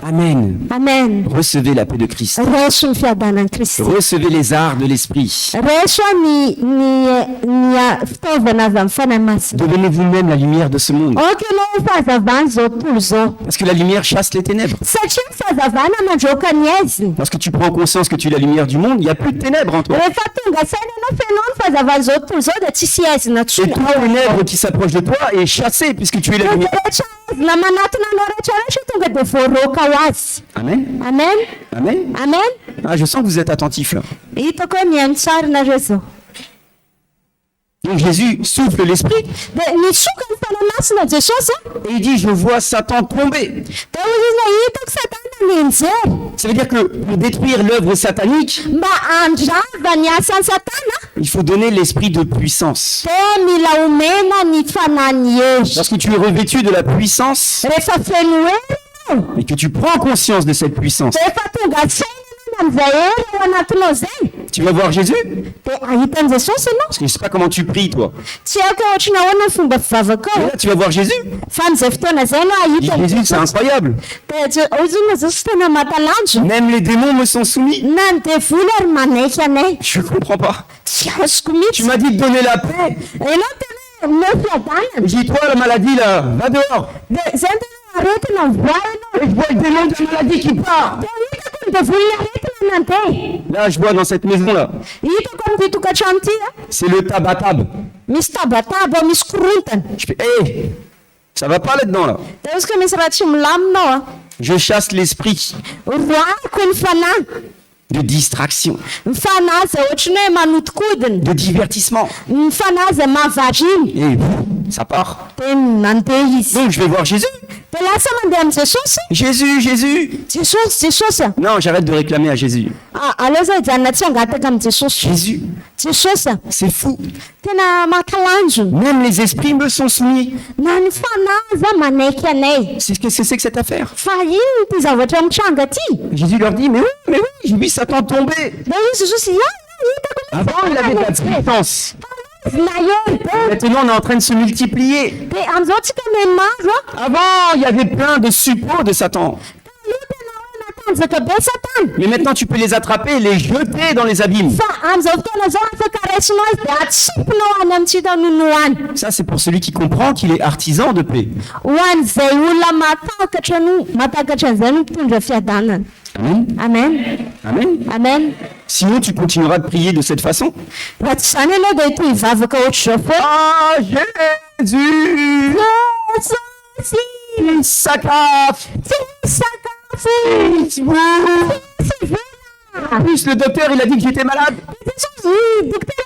S3: Amen.
S4: amen
S3: Recevez la paix de Christ.
S4: reso ny fiadanan'ny kristy
S3: Recevez les arts de l'esprit.
S4: reso ny fitaovana avy amin'ny fanahy masina
S3: Devenez vous-même la lumière de ce monde.
S4: oka anao fahazavana zao tontolo zao
S3: Parce que la lumière chasse les ténèbres.
S4: satria ny fahazavana mandroaka ny aiziny
S3: Lorsque tu prends conscience que tu es la lumière du monde, il n'y a plus de ténèbres en toi.
S4: rehefa tonga saina anao fenao ny fahazavana zao tontolo zao dia tsisy aizina
S3: Et
S4: tsona
S3: tout ténèbre qui s'approche de toi est chassé puisque tu es la lumière.
S4: rehetra
S2: na manatona anao rehetrarehetra tonga de voaroka ho azy.
S3: Amen.
S2: Amen.
S3: Amen.
S2: Amen.
S3: Ah, je sens que vous êtes attentifs là.
S2: Hitako hoe mihaino tsara nareo zao.
S3: Donc Jésus souffle l'esprit
S2: De mitsoka ny fanamasina Jesosy
S3: et il dit je vois Satan tomber.
S2: de hoy izy hoe hitako satana mienjery
S3: Ça veut dire que pour détruire l'œuvre satanique,
S2: mba andrava ny asan'ny satana
S3: il faut donner l'esprit de puissance.
S2: de mila omena ny fanany hery.
S3: Lorsque tu es revêtu de la puissance
S2: Rehefa feno hery ianao
S3: et que tu prends conscience de cette puissance,
S2: de efa tonga sainana am'izay hery ao anatinao zay
S3: tu vas voir Jésus.
S2: de ahitan'i Jesosy ianao.
S3: Parce que je sais pas comment tu pries toi.
S2: Tsy haiko ohatrany ahoana ny fomba fivavaka
S3: Mais
S2: ao
S3: là tu vas voir Jésus.
S2: fa am'izay fotoana zay no
S3: Dis,
S2: ahita
S3: Jésus c'est incroyable.
S2: ozona Jesosy tena matalanjo
S3: Même les démons me sont soumis.
S2: na ny devoly ary manaiky anay
S3: Je comprends pas.
S2: tsy azoko
S3: Tu
S2: mihitsy
S3: m'as dit de donner la paix.
S2: enao tena neo fiadanana
S3: J'ai dit toi la maladie là, va dehors.
S2: de zay tena aretina mivoa
S3: Et je vois le démon de la maladie qui part.
S2: de hitako ny devoly aretina nandeha
S3: Là je vois dans cette maison là,
S2: hitako am'ty tokantrano ty
S3: c'est le tabatab.
S2: misy tabataba misy korontana
S3: Je fais hé, ça va pas là-dedans là.
S2: de izy ka misy raha tsy milaminao
S3: Je chasse l'esprit
S2: roako ny fanahy
S3: de distraction,
S2: ny fanahy zay ohatrany hoe manotikodina
S3: de divertissement.
S2: ny fanahy zay mahavariny
S3: Et ça part.
S2: de nandeha izy
S3: Donc je vais voir Jésus.
S2: de lasa mandeha am Jesosy
S3: Jésus, Jésus.
S2: Jesosy
S3: Non, j'arrête de réclamer à Jésus.
S2: aleo zay hijanona tsy hangataka am Jesosy
S3: Jésus,
S2: Jesosy
S3: c'est fou.
S2: tena matalanjo
S3: Même les esprits me sont soumis.
S2: na ny fanahy za manaiky anay
S3: Qu'est-ce que c'est que cette affaire?
S2: fa ino ty zavatra mitranga ty
S3: Jésus leur dit, mais oui, j'ai vu Satan tomber.
S2: de izy Jesosy hitako
S3: Avant, il avait de la puissance.
S2: na hery be
S3: Maintenant, on est en train de se multiplier.
S2: de am'izao tsika meny maro
S3: Avant, il y avait plein de suppôts de Satan.
S2: io tena hoe natanjaka be satana
S3: Mais maintenant, tu peux les attraper et les jeter dans les abîmes.
S2: fa am'izao fotoana zao afaka raisinao izy de atsipinao any am tsy tanono any
S3: Ça, c'est pour celui qui comprend qu'il est artisan de paix.
S2: ho an'izay olona matakatra an'izay no mitondra fiadanana.
S3: Amen.
S2: Amen.
S3: Amen.
S2: Amen.
S3: Sinon, tu continueras de prier de cette façon.
S2: raha tsy zany ianao de toy hivavaka ohatr'izao foana
S3: Ah, Jésus!
S2: Jesosy
S3: Sakaf!
S2: tsy sakafo tsy vera
S3: En plus, le docteur, il a dit que j'étais malade.
S2: Jesosy dokotera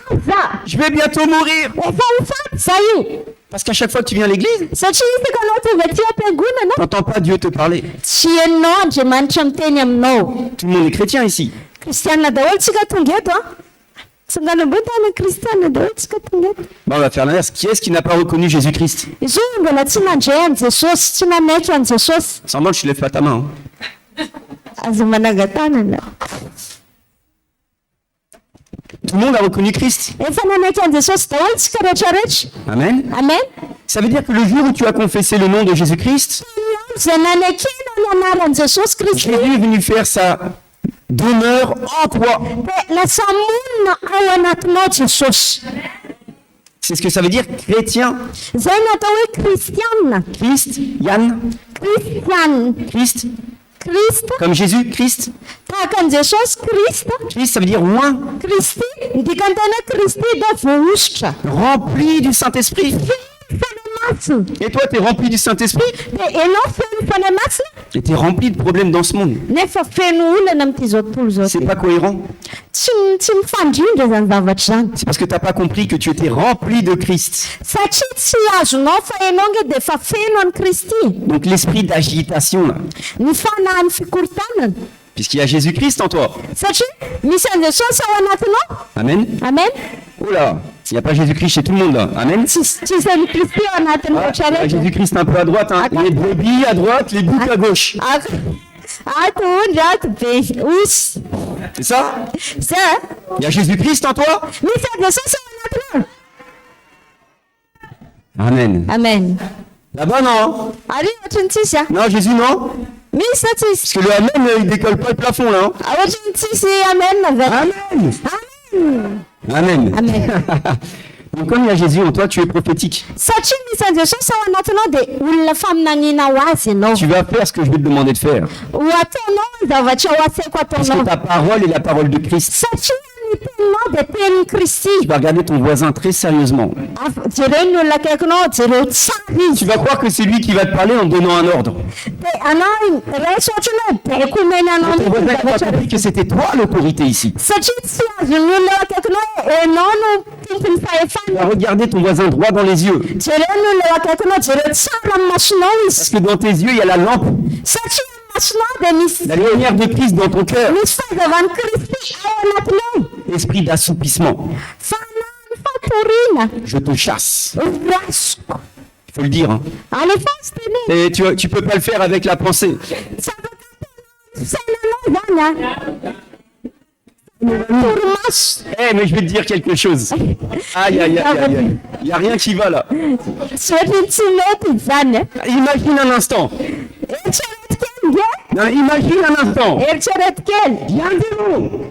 S2: maraza
S3: Je vais bientôt mourir.
S2: efa ho faty zay
S3: Parce qu'à chaque fois que tu viens à l'église,
S2: satria isaka anao tonga ty am-piangonana
S3: t'entends pas Dieu te parler.
S2: tsy hainao andriamanitra miteny aminao
S3: Tout le monde est chrétien ici.
S2: kristianina daholo tsika tonga eto tsanganam-botana kristianina daholo tsika tonga eto
S3: Bon, on va faire l'inverse. Qui est-ce qui n'a pas reconnu Jésus-Christ?
S2: izy io mbola tsy nandray an' Jesosy tsy nanaiky an' Jesosy
S3: Sans moi, tu lèves pas ta main. Hein.
S2: azo mananga-tanana
S3: Tout le monde a reconnu Christ.
S2: efa nanaiky an' Jesosy daholo tsika rehetrarehetra
S3: Amen.
S2: amen
S3: Ça veut dire que le jour où tu as confessé le nom de Jésus-Christ,
S2: zay nanaikenao ny anaran'i Jesosy Kristy
S3: Jésus est venu faire sa demeure en toi.
S2: de lasa monina ao anatinao Jesosy
S3: C'est ce que ça veut dire chrétien.
S2: zay natao hoe kristianina
S3: Christ, Yann,
S2: kristianina
S3: Christ,
S2: Krista
S3: comme Jésus, Christ.
S2: tahaka an' Jesosy Krista
S3: Christ, ça veut dire oint,
S2: Kristy ndikantena Kristy de voaositra
S3: rempli du Saint-Esprit.
S2: fanamasina
S3: Et toi, tu es rempli du Saint-Esprit
S2: de enao feno fanamasina
S3: et tu es rempli de problèmes dans ce monde.
S2: nefa feno olana am'ty zao tontolo zao
S3: C'est
S2: ty
S3: pas cohérent.
S2: tsy mifandrindra zany zavatra zany
S3: C'est parce que tu n'as pas compris que tu étais rempli de Christ.
S2: satria tsy azonao fa enao nge de fa feno an'i Kristy
S3: Donc l'esprit d'agitation, là.
S2: ny fanahany fikoritanana
S3: Puisqu'il y a Jésus-Christ en toi.
S2: satria misy an' Jesosy ao anatinao
S3: Amen.
S2: amen
S3: Oh là, il n'y a pas Jésus-Christ chez tout le monde là. Amen.
S2: tsy zany Kristy ao anatiny
S3: Ah, il y a
S2: rehetrarehetra
S3: Jésus-Christ un peu à droite, hein. Les brebis à droite, les boucs à gauche.
S2: ato ondry ato be osy
S3: C'est ça?
S2: za
S3: Il y a Jésus-Christ en toi?
S2: misy an' Jesosy ao anatinao
S3: Amen.
S2: amen
S3: Là-bas, non?
S2: ary ohatrany tsisy a
S3: Non, Jésus, non?
S2: misy sa tsisy
S3: Parce que le Amen, il décolle pas le plafond là. Hein.
S2: ohatrany tsisy amen na ve
S3: Amen.
S2: amen
S3: Amen.
S2: amen
S3: Donc comme il y a Jésus en toi, tu es prophétique.
S2: satria misy an' Jesosy ao anatinao de olona faminanina ho azy ianao
S3: Tu vas faire ce que je vais te demander de faire.
S2: ho ataonao ny zavatra ho asaiko
S3: Parce que
S2: ataonao
S3: ta parole est la parole de Christ.
S2: satria ny teninao dia tenin'ny Kristy.
S3: Tu vas regarder ton voisin très sérieusement.
S2: Jereny ny olona akaikinao, jereo tsara
S3: Tu
S2: izy.
S3: vas croire que c'est lui qui va te parler en te donnant un ordre.
S2: Dia anao raisy ohatrany hoe baiko omeny anao
S3: Ton voisin n'a pas
S2: zavatra
S3: compris que c'était toi l'autorité ici.
S2: satria tsy azon'ny olona eo akaikinao hoe enao no tompon'ny
S3: Tu
S2: fahefana.
S3: vas regarder ton voisin droit dans les yeux.
S2: Jereo ny olona eo akaikinao, jereo tsara amin'ny masonao
S3: Parce
S2: izy.
S3: que dans tes yeux, il y a la lampe,
S2: Satria amin'ny masonao dia misy
S3: la lumière de Christ dans ton cœur.
S2: fahazavan'ny Kristy ao anatinao.
S3: Esprit d'assoupissement.
S2: Fanahany fatoriana.
S3: Je te chasse.
S2: Rasiko.
S3: Il faut le dire. Hein.
S2: Alefa sy teneny.
S3: Et tu peux pas le faire avec la pensée.
S2: Tsy afaka ataonao sainanao zany a. Torimaso.
S3: Eh, mais je vais te dire quelque chose. Aïe, aïe, aïe, aïe, aïe. Il n'y a rien qui va là.
S2: Tsy ohatrany tsy mety zany a.
S3: Imagine un instant.
S2: Eritrereto kely nge.
S3: Non, mais imagine un instant.
S2: Eritrereto kely.
S3: Il y a un démon.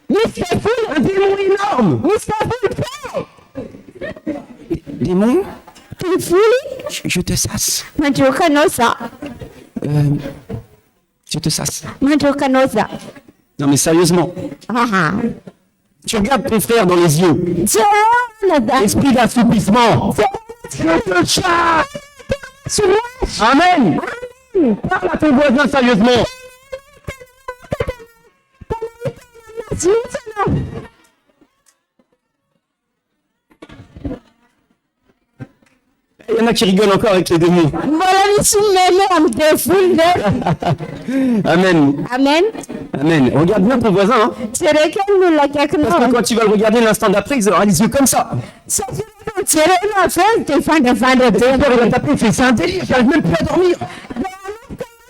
S2: Misy devoly.
S3: Un démon énorme.
S2: Misy devoly be.
S3: Démon,
S2: Devoly
S3: je te sasse.
S2: mandroaka anao za.
S3: Je te sasse.
S2: Mandroaka anao za.
S3: Non, mais sérieusement.
S2: Aha.
S3: Tu regardes ton frère dans les yeux.
S2: Jerena zany.
S3: Esprit d'assoupissement. Je te chasse. Amen. Parle à ton voisin sérieusement. Il y en a qui rigolent encore avec les démons.
S2: Mbola misy mene amin'ny devoly ndraiky.
S3: Amen.
S2: Amen.
S3: Amen. Regarde bien ton voisin. Hein.
S2: Jereka ny olona
S3: Parce que
S2: akaikinao.
S3: quand tu vas le regarder l'instant d'après, il aura les yeux comme ça.
S2: Satria rehefa jerena avy dia vandravandra be.
S3: Ton père, il va taper, il fait c'est un délire, j'arrive même plus à dormir.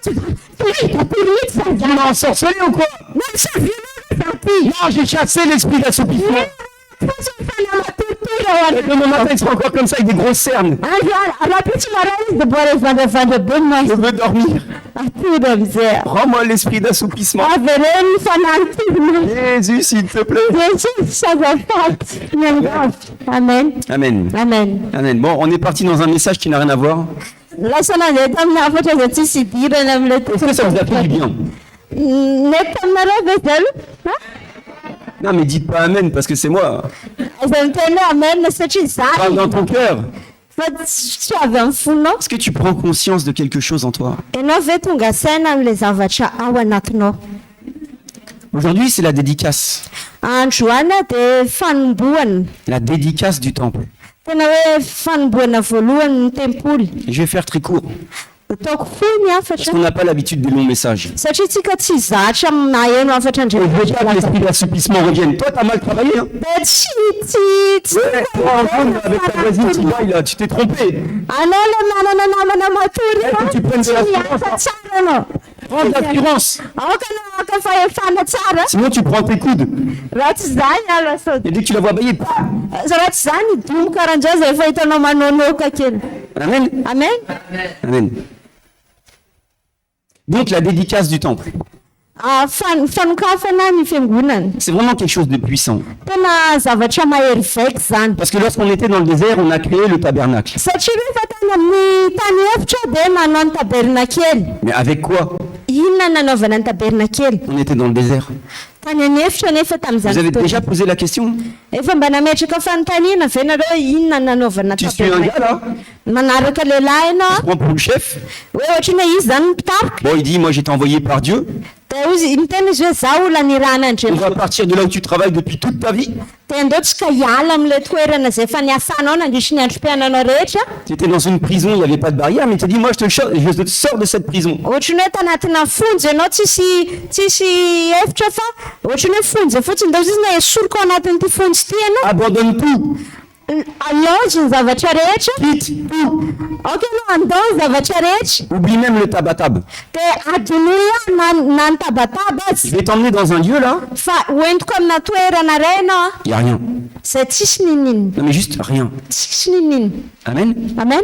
S3: Tu m'as ensorcelé ou quoi? Non, j'ai chassé l'esprit d'assoupissement. Et demain matin, il sera encore comme ça avec des grosses cernes. Je veux dormir. Rends-moi l'esprit d'assoupissement. Jésus, s'il te plaît.
S2: Amen.
S3: Amen.
S2: Amen.
S3: Amen. Bon, on est parti dans un message qui n'a rien à voir.
S2: Lasa nandeha tamin'ny hafatra zay tsisy idirana amin'ilay
S3: Est-ce que ça vous a fait du bien?
S2: nety taminareo ve zalo
S3: Non, mais dites pas Amen parce que c'est moi.
S2: izay miteny hoe amen satria
S3: Parle dans
S2: zany
S3: ton cœur.
S2: fa tsy avy amin'ny fonao.
S3: Est-ce que tu prends conscience de quelque chose en toi?
S2: Ianao ve tonga saina amin'ilay zavatra ao anatinao.
S3: Aujourd'hui, c'est la dédicace.
S2: Androany dia fanombohana
S3: La dédicace du temple.
S2: tena hoe fanombohana voalohany ny tempoly.
S3: Et je vais faire très court.
S2: Ataoko fohy ny
S3: Parce
S2: afatra
S3: qu'on n'a pas l'habitude des longs messages.
S2: satria tsika tsy zatra maheno afatra
S3: Je veux pas que
S2: indray.
S3: l'esprit d'assouplissement revienne. Toi, t'as mal travaillé, hein?
S2: Dia tsy
S3: Ouais, toi, en gros, avec ta voisine, tu vois, là, tu t'es trompé.
S2: anao le manana namana matory
S3: Est-ce que tu prends de
S2: tsy
S3: l'assurance,
S2: miasa
S3: hein?
S2: tsara anao.
S3: Prends de l'assurance.
S2: Aoka anao aka fahefana tsara
S3: Sinon, tu prends tes coudes.
S2: raha tsy zany aloha sao
S3: Et dès que tu la vois bailler, paf.
S2: raha tsy zany domoka karan'izao zay efa hitanao manonoka kely.
S3: Amen.
S2: Amen.
S3: Amen. Donc, la dédicace du temple.
S2: Fanokafana ny fiangonana
S3: C'est vraiment quelque chose de puissant.
S2: tena zavatra mahery vaika zany
S3: Parce que lorsqu'on était dans le désert, on a créé le tabernacle.
S2: satria rehefa tany amin'ny tany efitra dia nanao ny tabernakely.
S3: Mais avec quoi?
S2: Inona nanaovana ny tabernakely
S3: On était dans le désert.
S2: tany any efitra nefa
S3: Vous avez
S2: tamin'izany
S3: déjà posé la question?
S2: efa mba nametraka fanontaniana ve nareo inona nanaovana
S3: Tu suis un gars là?
S2: manaraka lehilahy ianao
S3: Prends pour le chef.
S2: hoe ohatrany hoe izy zany mpitarika
S3: Bon, il dit, moi j'étais envoyé par Dieu.
S2: dia izy miteny izy hoe za olona
S3: On
S2: nirahan'andriamanitra
S3: va partir de là où tu travailles depuis toute ta vie.
S2: dia andeo tsika hiala amin'ilay toerana zay efa niasanao nandritry ny androm-piainanao rehetra.
S3: Tu étais dans une prison, il n'y avait pas de barrière, mais il te dit, moi je te sors de cette prison.
S2: Ohatrany hoe tanatina fonjy ianao tsisy efitra fa ohatrany hoe fonjy fotsiny da izy na esoriko ao anatin'ity fonjy ity ianao
S3: Abandonne tout.
S2: alozy ny zavatra rehetra
S3: Quitte tout.
S2: ok anao andao ny zavatra rehetra
S3: Oublie même le tabatab.
S2: dia adinoa na ny tabataba
S3: Je
S2: azy
S3: vais t'emmener dans un lieu là,
S2: fa hoentiko amina toerana ray ianao
S3: il n'y a rien.
S2: zay tsisy ninina
S3: Non mais juste rien.
S2: tsisy ninina.
S3: Amen.
S2: Amen.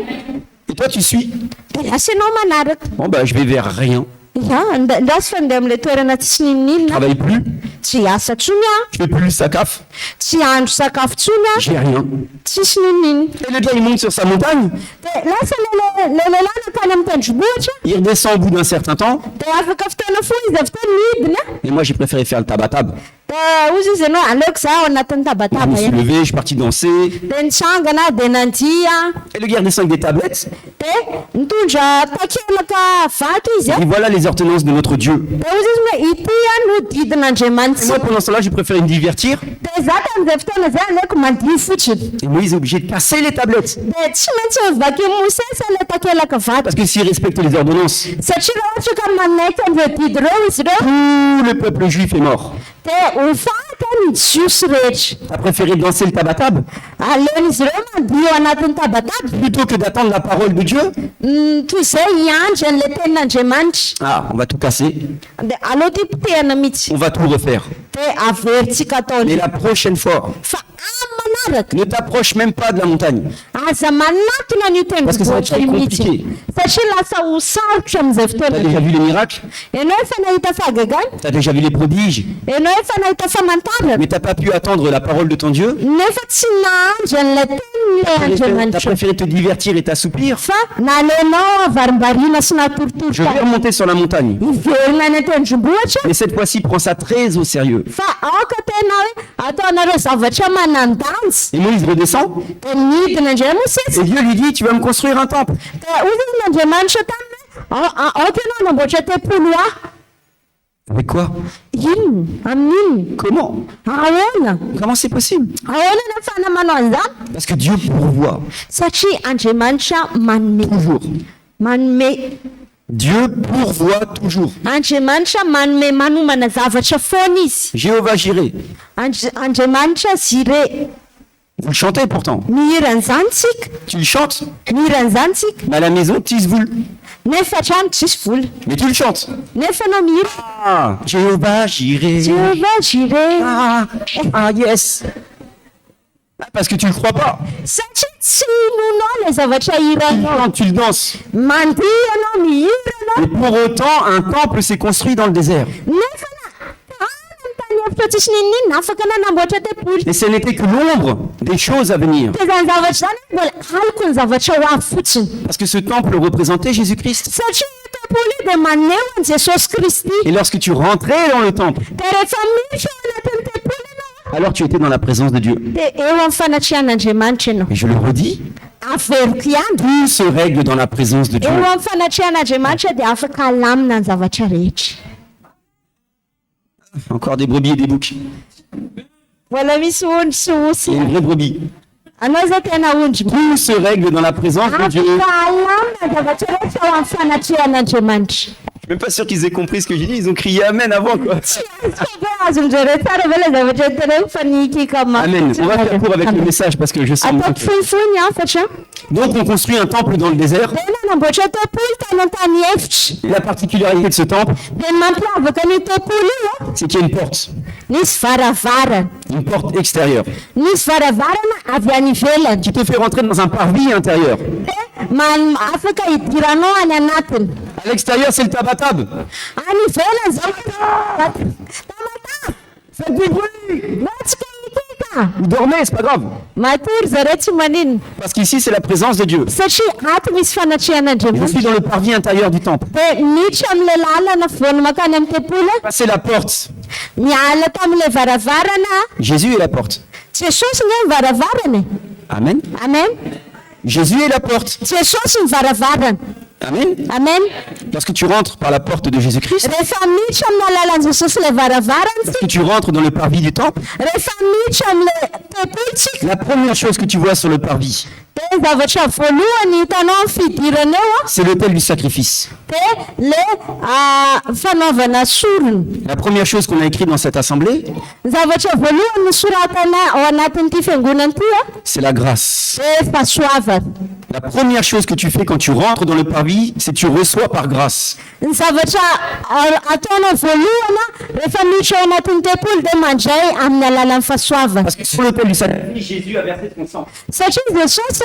S3: Et toi tu suis.
S2: dia lasa ianao manaraka
S3: Bon bah je vais vers rien.
S2: ia ndrasy fa ndeha amin'ilay toerana tsisy
S3: Je
S2: nininina
S3: travaille plus.
S2: tsy hiasa tsony a
S3: Je fais plus sa CAF.
S2: tsy handro sakafo tsony a
S3: J'ai rien.
S2: tsisy ninina.
S3: Et le gars il monte sur sa montagne.
S2: dia lasa le lehilahy nakany amin'ny tendrombohitra
S3: Il redescend au bout d'un certain temps.
S2: dia afaka fotoana foana izy avy teo midina
S3: Et moi j'ai préféré faire le tabatab.
S2: dia ozy izy ianao aleoko zaho anatin'ny
S3: Je me
S2: tabataba
S3: suis levé, je suis parti danser.
S2: dia nitsangana dia nandia
S3: Et le gars descend avec des tablettes.
S2: dia nitondra takelaka vato izy
S3: Et voilà les ordonnances de notre Dieu.
S2: dia ozy izy hoe ity no
S3: Et
S2: didin'andriamanitra
S3: moi, pendant ce temps-là, j'ai préféré me divertir.
S2: dia za tamin'izay fotoana zay aleoko mandia fotsiny
S3: Et Moïse est obligé de casser les tablettes.
S2: dia tsy maintsy mivaky mosesa le takelaka vato
S3: Parce que s'il respecte les ordonnances,
S2: satria raha ohatra ka manaiky an'ireo didy ireo izy ireo
S3: tout le peuple juif est mort.
S2: dia ho fata ny jiosy rehetra
S3: T'as préféré danser le tabatab
S2: aleon'izy ireo mandia ao anatin'ny tabataba
S3: plutôt que d'attendre la parole de Dieu.
S2: toy izay hiandry an'le tenin'andriamanitra
S3: Ah, on va tout casser.
S2: dia aleo ty potehana mihitsy
S3: On va tout refaire.
S2: dia averintsika
S3: Mais
S2: ataony
S3: la prochaine fois,
S2: fa amin'ny manaraka
S3: ne t'approche même pas de la montagne.
S2: aza manatona ny
S3: Parce que ça va être très
S2: tendrovohitra
S3: compliqué.
S2: mihitsy satria lasa ho sarotra amin'izay
S3: T'as
S2: fotoana
S3: déjà vu les miracles,
S2: ianao efa nahita fahagagana
S3: t'as déjà vu les prodiges,
S2: ianao efa nahita famantarana
S3: mais t'as pas pu attendre la parole de ton Dieu.
S2: nefa tsy nahandry an'ilay tenin'ilay
S3: T'as
S2: andriamanitra
S3: préféré te divertir et t'assoupir.
S2: fa naleonao avarimbarina sy
S3: Je
S2: natorotorota
S3: vais remonter sur la montagne.
S2: iverina ny tendrombohitra
S3: Mais cette fois-ci, prends ça très au sérieux.
S2: fa aoka tena hoe ataonareo zavatra manan-danjy
S3: Et Moïse redescend.
S2: dia midina indray mosesa
S3: Et Dieu lui dit, tu vas me construire un temple.
S2: dia ozy izy n'andriamanitra taminy aoka ianao anamboatra tempolo aho
S3: Avec quoi?
S2: inona amin'inona
S3: Comment?
S2: ahoana
S3: Comment c'est possible?
S2: ahoana ny afana manao an'izany
S3: Parce que Dieu pourvoit
S2: satria andriamanitra manome
S3: toujours.
S2: manome
S3: Dieu pourvoit toujours.
S2: andriamanitra manome manomana zavatra foana izy
S3: Jéhovah Jireh.
S2: andriamanitra zire
S3: Vous le chantez pourtant.
S2: mihiran'izany tsika
S3: Tu le chantes,
S2: mihiran'izany tsika
S3: mais à la maison, tu vous.
S2: nefa trano tsisy vola
S3: Mais tu le chantes.
S2: nefa anao mihira
S3: Ah, Jéhovah Jireh.
S2: jehova jire
S3: Ah, yes. Ah, parce que tu ne le crois pas.
S2: satria tsy nonao le zavatra hiranao
S3: Quand tu le danses.
S2: mandia anao mihira
S3: Et
S2: anao
S3: pour autant, un temple s'est construit dans le désert.
S2: nefa ny tany efitra tsisy ninninona afaka nanamboatra tempoly
S3: Et ce n'était que l'ombre des choses à venir.
S2: dia zany zavatra zany mbola aliko ny zavatra ho avy fotsiny
S3: Parce que ce temple représentait Jésus-Christ.
S2: satria io tempoly io dia maneho an' jesosy kristy
S3: Et lorsque tu rentrais dans le temple,
S2: dia rehefa misy ao anatin'ny tempoly ianao
S3: alors tu étais dans la présence de Dieu.
S2: dia eo amin'ny fanatrihan'andriamanitra ianao
S3: Et je le redis,
S2: averiko ihany
S3: tout se règle dans la présence de Dieu.
S2: eo amin'ny fanatrihan'andriamanitra dia afaka alamina ny zavatra rehetra
S3: Encore des brebis et des boucs.
S2: mbola misy ondry sy osy
S3: Et une vraie brebis.
S2: anao zay tena ondry
S3: Tout se règle dans la présence de Dieu.
S2: afaka alamina ny zavatra rehetra ao amin'ny fanatrihan'andriamanitra
S3: Je suis même pas sûr qu'ils aient compris ce que j'ai dit. Ils ont crié Amen avant quoi.
S2: azonjare tsara ve le zavatra itereo fa nikika
S3: Amen. On va faire court avec le message parce que je sens
S2: ataoko
S3: que...
S2: fonifony afatra
S3: Donc on construit un temple dans le désert.
S2: dia nanamboatra tempoly tany an-tany efitra
S3: Et la particularité de ce temple,
S2: dia mampiavaka ny tempoly io
S3: c'est qu'il y a une porte.
S2: nisy varavarana
S3: Une porte extérieure.
S2: nisy varavarana avy any ivelany
S3: Qui te fait rentrer dans un parvis intérieur.
S2: afaka hidiranao any anatiny
S3: À l'extérieur, c'est le tabatab.
S2: any ivelany zao tamata
S3: Faites du bruit.
S2: natsika ikika
S3: Vous dormez, c'est pas grave.
S2: matory zareo tsy maninona
S3: Parce qu'ici, c'est la présence de Dieu.
S2: satria ato misy
S3: Je suis
S2: fanatrihan'andriamanitra
S3: dans le parvis intérieur du temple.
S2: dia miditra am'le lalana voany makany amin'ny tempoly
S3: C'est la porte.
S2: miala tam'le varavarana
S3: Jésus est la porte.
S2: jesosy ny varavarana
S3: Amen.
S2: amen
S3: Jésus est la porte.
S2: jesosy ny varavarana
S3: Amen.
S2: amen
S3: Lorsque tu rentres par la porte de Jésus-Christ,
S2: rehefa miditra amin'ny alalan'i jesosy le varavarana
S3: lorsque tu rentres dans le parvis du temple,
S2: rehefa miditra am'le tempoly tsika
S3: la première chose que tu vois sur le parvis,
S2: dia zavatra voalohany hitanao amin'ny fidirana eo
S3: c'est l'autel du sacrifice.
S2: dia le fanaovana sorona
S3: La première chose qu'on a écrit dans cette assemblée,
S2: zavatra voalohany nosoratana ao anatin'ity fiangonana ity
S3: c'est la grâce.
S2: dia fahasoavana
S3: La première chose que tu fais quand tu rentres dans le parvis, c'est que tu reçois par grâce.
S2: ny zavatra ataonao voalohana rehefa miditra ao anatin'ny tempoly dia mandray amin'ny alalan'ny fahasoavana
S3: Parce que sur l'autel du sacrifice, Jésus a versé son sang.
S2: satria jesosy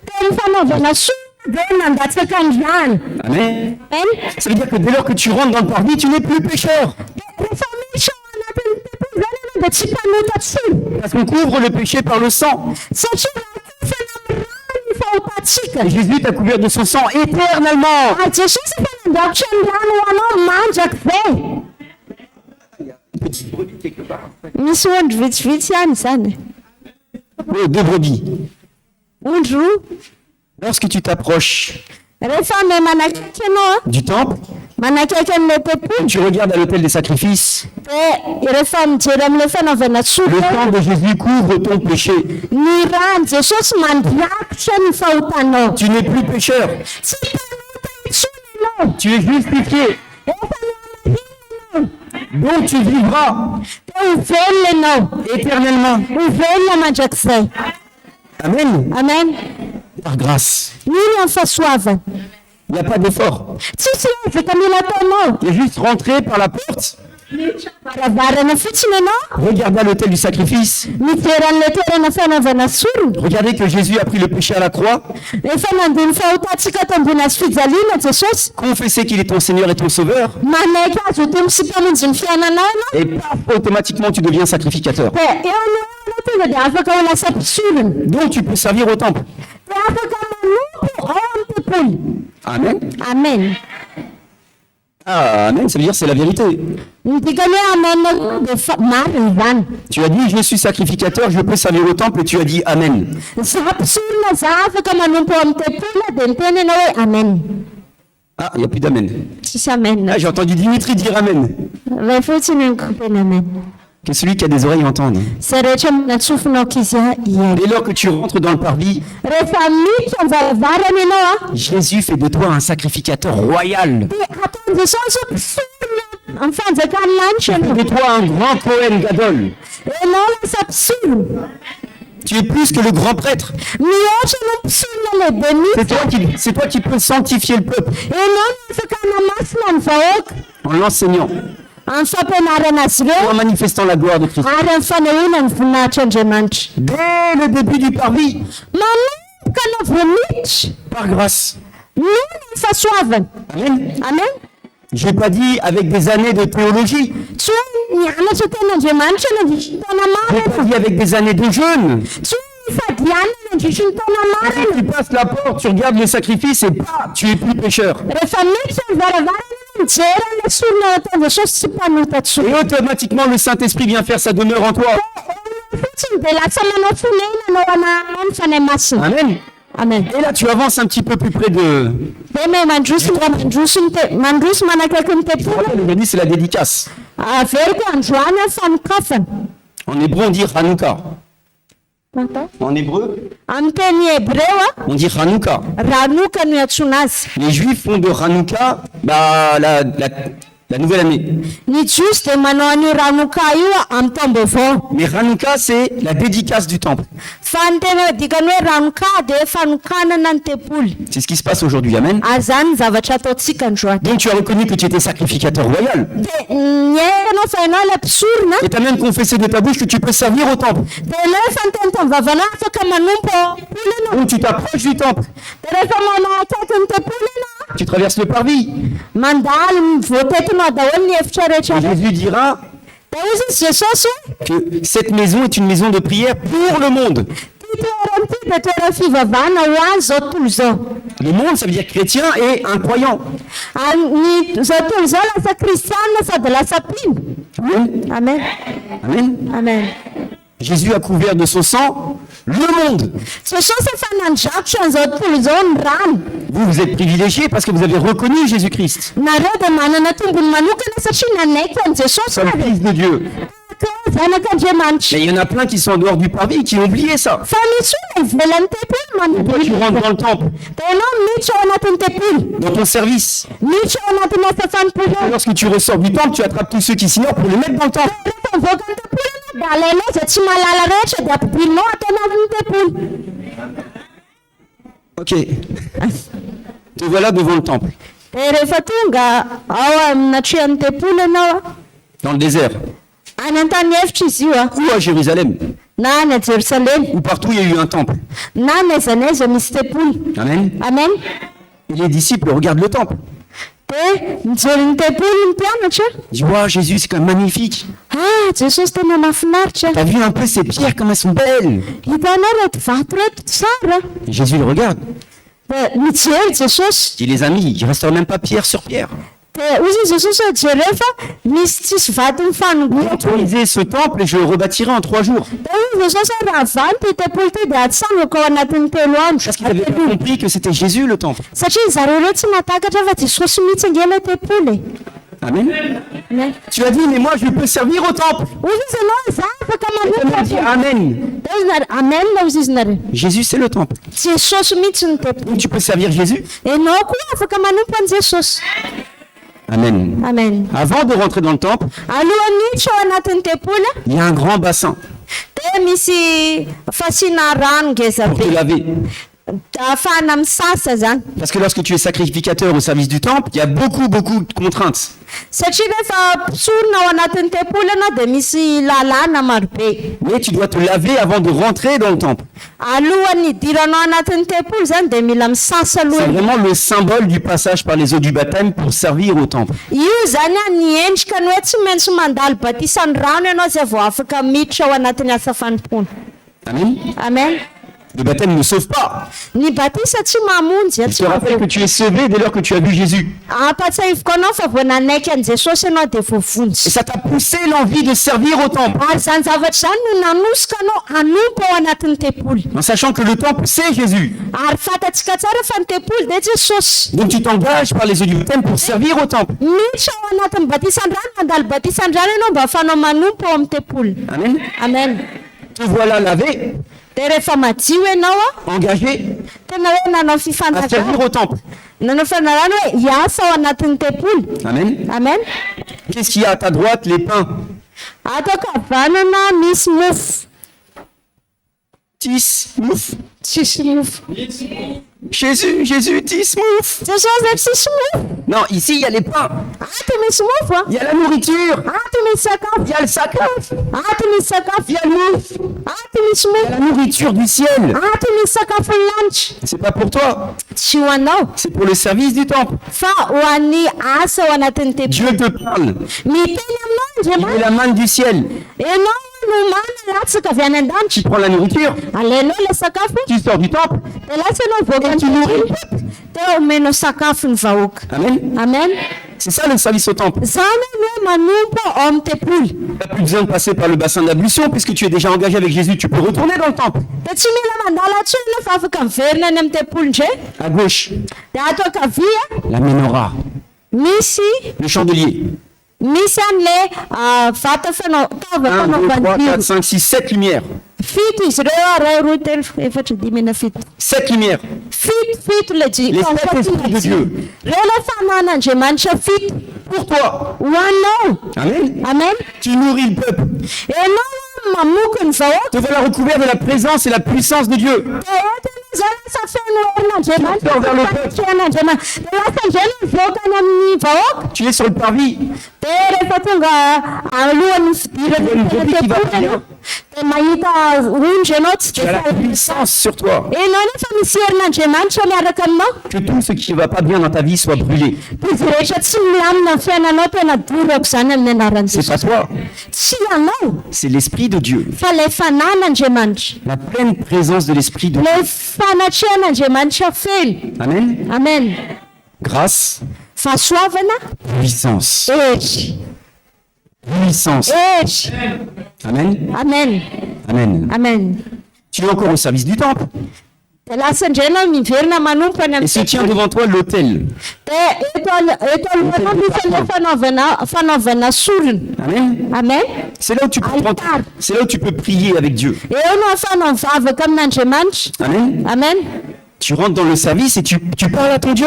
S2: dia ny fanaovana sorona dia nandatsaka andriany
S3: Amen.
S2: amen
S3: Ça veut dire que dès lors que tu rentres dans le parvis, tu n'es plus pécheur.
S2: dia rehefa miditra ao anatin'ny tempoly zany ianao dia tsy mpanota tsony
S3: Parce qu'on couvre le péché par le sang.
S2: satria rahakofana amin'ny rano ny fahotatsika
S3: Et Jésus t'a couvert de son sang éternellement.
S2: jesosy efa nandakotra ny rano ho anao mandrakizay
S3: Petite brebis quelque part.
S2: misy ondry vitsivitsy ihany zany.
S3: Oh, 2 brebis.
S2: Ondry roa.
S3: Lorsque tu t'approches
S2: Rehefa me manakaiky ianao
S3: du temple,
S2: manakaiky an'ilay tempoly
S3: tu regardes à l'autel des sacrifices.
S2: de rehefa mijery amin'ilay fanaovana
S3: Le
S2: tsoro
S3: sang de Jésus couvre ton péché.
S2: ny rano Jesosy mandrakitra ny fahotanao.
S3: Tu n'es plus pécheur.
S2: Tsy mpanota intsony ianao.
S3: Tu es justifié.
S2: Efa niamahina ianao.
S3: Donc tu vivras
S2: Te ho velona ianao.
S3: éternellement.
S2: Ho velona mandrakizay.
S3: Amen.
S2: Amen.
S3: Par grâce.
S2: Nino amin'ny fahasoavana.
S3: Il n'y a pas d'effort.
S2: Tsisy ezaka mila ataonao.
S3: Tu es juste rentré par la porte.
S2: Varavarana fotsiny ianao.
S3: Regardez à l'autel du sacrifice.
S2: Mijery an'ilay toerana fanaovana sorona.
S3: Regardez que Jésus a pris le péché à la croix.
S2: Efa nandeha ny fahotantsika tambony azy fijaliana Jesosy.
S3: Confessez qu'il est ton Seigneur et ton Sauveur.
S2: Manaiky azy ho teo misimpamonjy ny fiainanao ianao.
S3: Et paf, automatiquement tu deviens sacrificateur.
S2: Dia eo alohanao tonga dia afaka ho lasa mpisorona.
S3: Donc tu peux servir au temple.
S2: Dia afaka manompo ao amin'ny tempoly.
S3: Amen.
S2: Amen.
S3: Ah, amen, ça veut dire c'est la vérité.
S2: Ny dikany hoe amen dia marina izany.
S3: Tu as dit je suis sacrificateur, je peux servir au temple et tu as dit amen.
S2: Za mpisorona za afaka manompo ao amin'ny tempoly dia niteny ianao hoe amen.
S3: Ah, il n'y a plus d'amen.
S2: Tsisy amen.
S3: Ah, j'ai entendu Dimitri dire amen.
S2: Vai fotsiny ny kopeny amen.
S3: Que celui qui a des oreilles entende.
S2: Zay rehetra natsofinao kizy hieny.
S3: Dès lors que tu rentres dans le parvis,
S2: Rehefa miditra ny varavarana ianao
S3: Jésus fait de toi un sacrificateur royal.
S2: dia ataony Jesosy ho mpisorona amin'ny fanjakany lanitra
S3: Il fait de toi un grand Cohen Gadol.
S2: ianao lasa mpisorona.
S3: Tu es plus que le grand prêtre.
S2: Mihoatra no mpisorona lehibe
S3: C'est toi qui peux sanctifier le peuple
S2: ianao no afaka hanamasina ny vahoaka
S3: en l'enseignant,
S2: amin'ny fampianarana azy
S3: en
S2: ireo
S3: manifestant la gloire de Christ.
S2: ary amin'ny fanehoana ny voninahitr'Andriamanitra.
S3: Dès le début du parvis,
S2: Manomboka anao vao miditra
S3: par grâce.
S2: noho ny fahasoavana.
S3: Amen.
S2: Amen.
S3: Je n'ai pas dit avec des années de théologie.
S2: Tsy hoe nianatra ten'Andriamanitra nandritry ny taona
S3: Je n'ai pas
S2: marina.
S3: dit avec des années de jeûne.
S2: Tsy hoe nifadiana nandritry ny taona marina.
S3: Tu passes la porte, tu regardes le sacrifice et pas, tu es plus pécheur.
S2: Rehefa miditra ny varavarana mijery an'ilay sorona ataony Jesosy tsy mpanota tsony.
S3: Et automatiquement, le Saint-Esprit vient faire sa demeure en toi.
S2: Fotsiny dia lasa manao fonenanao anao ny fanahy masina.
S3: Amen.
S2: Amen.
S3: Et là, tu avances un petit peu plus près de...
S2: Dia me mandroso mandroso manakaiky ny tempoly.
S3: Aujourd'hui, c'est la dédicace.
S2: Averiko androany amin'ny fanokafana.
S3: En hébreu, on dit Hanouka. En hébreu,
S2: Amin'ny teny Hébreu
S3: on dit Hanouka.
S2: ranoka no iantsoana azy.
S3: Les Juifs font de Hanouka la nouvelle année.
S2: Ny jiosy dia manao an'io ranoka io amin'ny taom-baovao.
S3: Mais Hanouka, c'est la dédicace du temple.
S2: Fa ny tena dikany hoe ranoka dia fanokanana ny tempoly.
S3: C'est ce qui se passe aujourd'hui. Amen.
S2: Azany ny zavatra ataontsika androany.
S3: Donc, tu as reconnu que tu étais sacrificateur royal.
S2: Dia niairanao fa ianao ilay mpisorona.
S3: Et tu as même confessé de ta bouche que tu peux servir au temple.
S2: Dia ianao efa niteny tamin'ny vavanao afaka manompo tempoly ianao.
S3: Donc, tu t'approches du temple.
S2: Dia rehefa manakaiky ny tempoly ianao
S3: Tu traverses le parvis.
S2: mandalo voatetinao daholo ny efitra rehetra.
S3: Jésus dira
S2: Dia izy izy Jesosy hoe
S3: que cette maison est une maison de prière pour le monde.
S2: ty toerana ty dia toerana fivavahana ho azy zao tontolo zao.
S3: Le monde, ça veut dire chrétien et incroyant.
S2: Ny zao tontolo zao lasa kristianina sady lasa mpino.
S3: Amen.
S2: Amen.
S3: Amen.
S2: Amen.
S3: Jésus a couvert de son sang le monde.
S2: Jesosy efa nandrakotra an'izao tontolo zao ny rano.
S3: Vous êtes privilégiés parce que vous avez reconnu Jésus-Christ
S2: Nareo dia manana tombony manokana satria nanaiky an'i Jesosy
S3: comme Fils de Dieu.
S2: zanak'Andriamanitra.
S3: Mais il y en a plein qui sont en dehors du parvis et qui ont oublié ça.
S2: Fa misy olona ivelan'ny tempoly
S3: Toi, tu rentres dans le temple,
S2: dia ianao miditra ao anatin'ny tempoly.
S3: dans ton service.
S2: Miditra ao anatin'ny asa fanompoana.
S3: Lorsque tu ressors du temple, tu attrapes tous ceux qui s'ignorent pour les mettre dans le temple.
S2: Rehefa mivoaka ny tempoly ianao dia alainao izay tsy mahalala rehetra dia ampidirinao atao anatin'ny tempoly.
S3: Ok. Te voilà devant le temple,
S2: Dia rehefa tonga ao amin'atrehan'ny tempoly ianao
S3: dans le désert,
S2: any an-tany hevitra izy io
S3: ou à Jérusalem,
S2: na any à Jérusalem
S3: où partout il y a eu un temple.
S2: na n'aiza n'aiza misy tempoly.
S3: Amen.
S2: Amen.
S3: Et les disciples regardent le temple.
S2: Dia mijery ny tempoly ny mpianatra.
S3: Ils disent, waouh, Jésus, c'est quand même magnifique.
S2: Ah, Jesosy tena mahafinaritra.
S3: T'as vu un peu ces pierres, comme elles sont belles.
S2: Hitanao reto vato reto tsara.
S3: Et Jésus le regarde.
S2: Dia mijery Jesosy.
S3: Il dit, les amis, il ne restera même pas pierre sur pierre.
S2: dia hozy Jesosy jereo fa misy tsisy vato mifanongoatra.
S3: Autorisez ce temple et je le rebâtirai en 3 jours.
S2: Dia hoy Jesosy raha valo ty tempolo ty dia atsangako ao anatin'ny 3 andro.
S3: Parce qu'ils avaient pas compris que c'était Jésus le temple.
S2: Satria zareo reo tsy natakatra fa Jesosy mihitsy angela tempolo e.
S3: Amen. Tu as dit, mais moi je peux servir au temple.
S2: Hoy izy ianao za afaka
S3: On a dit
S2: manompo.
S3: Amen.
S2: Dia izy nareo amen na hozy izy nareo.
S3: Jésus c'est le temple.
S2: Jesosy mihitsy ny tempolo.
S3: Donc tu peux servir Jésus.
S2: Ianao koa afaka manompo an' Jesosy.
S3: Amen.
S2: Amen.
S3: Avant de rentrer dans le temple,
S2: Alohan'ny hiditra ao anatin'ny tempolo
S3: il y a un grand bassin
S2: dia misy fasiana rano ngeza
S3: pour te
S2: be
S3: laver.
S2: ahafahana misasa zany.
S3: Parce que lorsque tu es sacrificateur au service du temple, il y a beaucoup de contraintes.
S2: Satria rehefa pisorona ao anatin'ny tempolo ianao dia misy lalàna marobe.
S3: Mais tu dois te laver avant de rentrer dans le temple.
S2: Alohan'ny hidiranao anatin'ny tempolo zany dia mila misasa
S3: C'est
S2: aloha.
S3: vraiment le symbole du passage par les eaux du baptême pour servir au temple.
S2: Io zany a ny endrika ny hoe tsy maintsy mandalo batisany rano ianao zay vao afaka miditra ao anatin'ny asa fanompoana.
S3: Amen.
S2: Amen.
S3: Le baptême ne sauve pas.
S2: Ny batisa tsy mamonjy
S3: Il te rappelle que tu es sauvé dès lors que tu as vu Jésus.
S2: ampatsahivoko anao fa vao nanaiky an' Jesosy ianao dia
S3: Et
S2: voavonjy.
S3: ça t'a poussé l'envie de servir au temple.
S2: Ary zany zavatra zany no nanosika anao hanompo ao anatin'ny tempolo.
S3: En sachant que le temple, c'est Jésus.
S2: Ary fantatsika tsara fa ny tempolo dia Jesosy.
S3: Donc tu t'engages par les eaux du baptême pour servir au temple.
S2: Miditra ao anatin'ny batisan-drano mandalo batisan-drano ianao mba ahafanao manompo ao amin'ny tempolo.
S3: Amen.
S2: Amen.
S3: Te voilà lavé,
S2: Dia rehefa madio ianao
S3: engagé
S2: tena hoe nanao
S3: à servir
S2: fifanajana.
S3: au temple.
S2: Nanao fanarano hoe hiasa ao anatin'ny tempolo.
S3: Amen.
S2: Amen.
S3: Qu'est-ce qu'il y a à ta droite? Les pains.
S2: Ato ankavanana misy mofo.
S3: 10 moufs.
S2: Tsisy mofo.
S3: Jésus, 10 moufs.
S2: Jesosy dia tsisy mofo.
S3: Non, ici il y a les pains.
S2: Ato misy mofo a.
S3: Il y a la nourriture.
S2: Ato misy sakafo.
S3: Il y a le sacrifice.
S2: Ato misy sakafo.
S3: Il y a le mouf.
S2: Ato misy
S3: Il y a la
S2: mofo.
S3: nourriture du ciel.
S2: Ato misy sakafo lanitra.
S3: C'est pas pour toi.
S2: Tsy ho anao
S3: C'est pour le service du temple.
S2: fa ho an'ny asa ao anatin'ny tempolo.
S3: Dieu te parle.
S2: Miteny aminao
S3: Il est
S2: Andriamanitra.
S3: la manne du ciel.
S2: Ianao no mana latsaka avy any an-danitra.
S3: Tu prends la nourriture.
S2: Alainao le sakafo
S3: Tu sors du temple.
S2: dia lasa ianao voaka ny tempolo. Dia omenao sakafo ny vahoaka.
S3: Amen.
S2: Amen.
S3: C'est ça le service au temple.
S2: Zany hoe manompo ao amin'ny tempolo.
S3: Tu n'as plus besoin de passer par le bassin d'ablution puisque tu es déjà engagé avec Jésus. Tu peux retourner dans le temple.
S2: Dia tsy mila mandala atsy ianao fa afaka miverina any amin'ny tempolo ndray.
S3: À gauche,
S2: Dia ato ankavia
S3: la menorah,
S2: misy
S3: le chandelier.
S2: misy an'le vata
S3: 1, 2, 3, 4, 5, 6, 7 lumières.
S2: fito izy ireo ray roa telo efatra dimy enina fito.
S3: 7 lumières.
S2: Fito le
S3: Les 7 esprits de Dieu.
S2: Reo le fanan'Andriamanitra fito
S3: Pour toi.
S2: ho anao.
S3: Amen.
S2: Amen.
S3: Tu nourris le peuple.
S2: Ianao mamoko ny vahoaka.
S3: Te voilà recouvert de la présence et la puissance de Dieu.
S2: Dia entana zay lasa feno
S3: Sors vers le peuple.
S2: erin'Andriamanitra. Dia lasa ndray mivoaka any amin'ny vahoaka.
S3: Tu es sur le parvis.
S2: Dia rehefa tonga alohan'ny fidirana
S3: Une brebis qui va bien.
S2: dia mahita ondry ianao tsy
S3: Tu as la puissance sur toi.
S2: ianao nefa misy erin'Andriamanitra miaraka aminao.
S3: Que tout ce qui ne va pas bien dans ta vie soit brûlé.
S2: Dia izy rehetra tsy milamina amin'ny fiainanao tena dorako zany amin'ny anaran'i
S3: C'est pas
S2: Jesosy.
S3: toi.
S2: Tsy ianao
S3: C'est l'Esprit de Dieu.
S2: fa ilay fanan'Andriamanitra.
S3: La pleine présence de l'Esprit de Dieu.
S2: Ilay fanatrehan'Andriamanitra feno.
S3: Amen.
S2: Amen.
S3: Grâce,
S2: Fahasoavana,
S3: puissance.
S2: hery.
S3: Puissance.
S2: Hery.
S3: Amen.
S2: Amen.
S3: Amen.
S2: Amen.
S3: Tu es encore au service du temple.
S2: Dia lasa indray ianao miverina manompo any
S3: Et
S2: amin'ny
S3: se tient
S2: tempolo.
S3: devant toi l'autel.
S2: Dia eto alohanao misy ilay fanaovana sorona.
S3: Amen.
S2: Amen.
S3: C'est là où tu peux prendre-
S2: Altar.
S3: c'est là où tu peux prier avec Dieu.
S2: Eo no ahafahanao mivavaka amin'Andriamanitra.
S3: Amen.
S2: Amen.
S3: Tu rentres dans le service et tu parles à ton Dieu.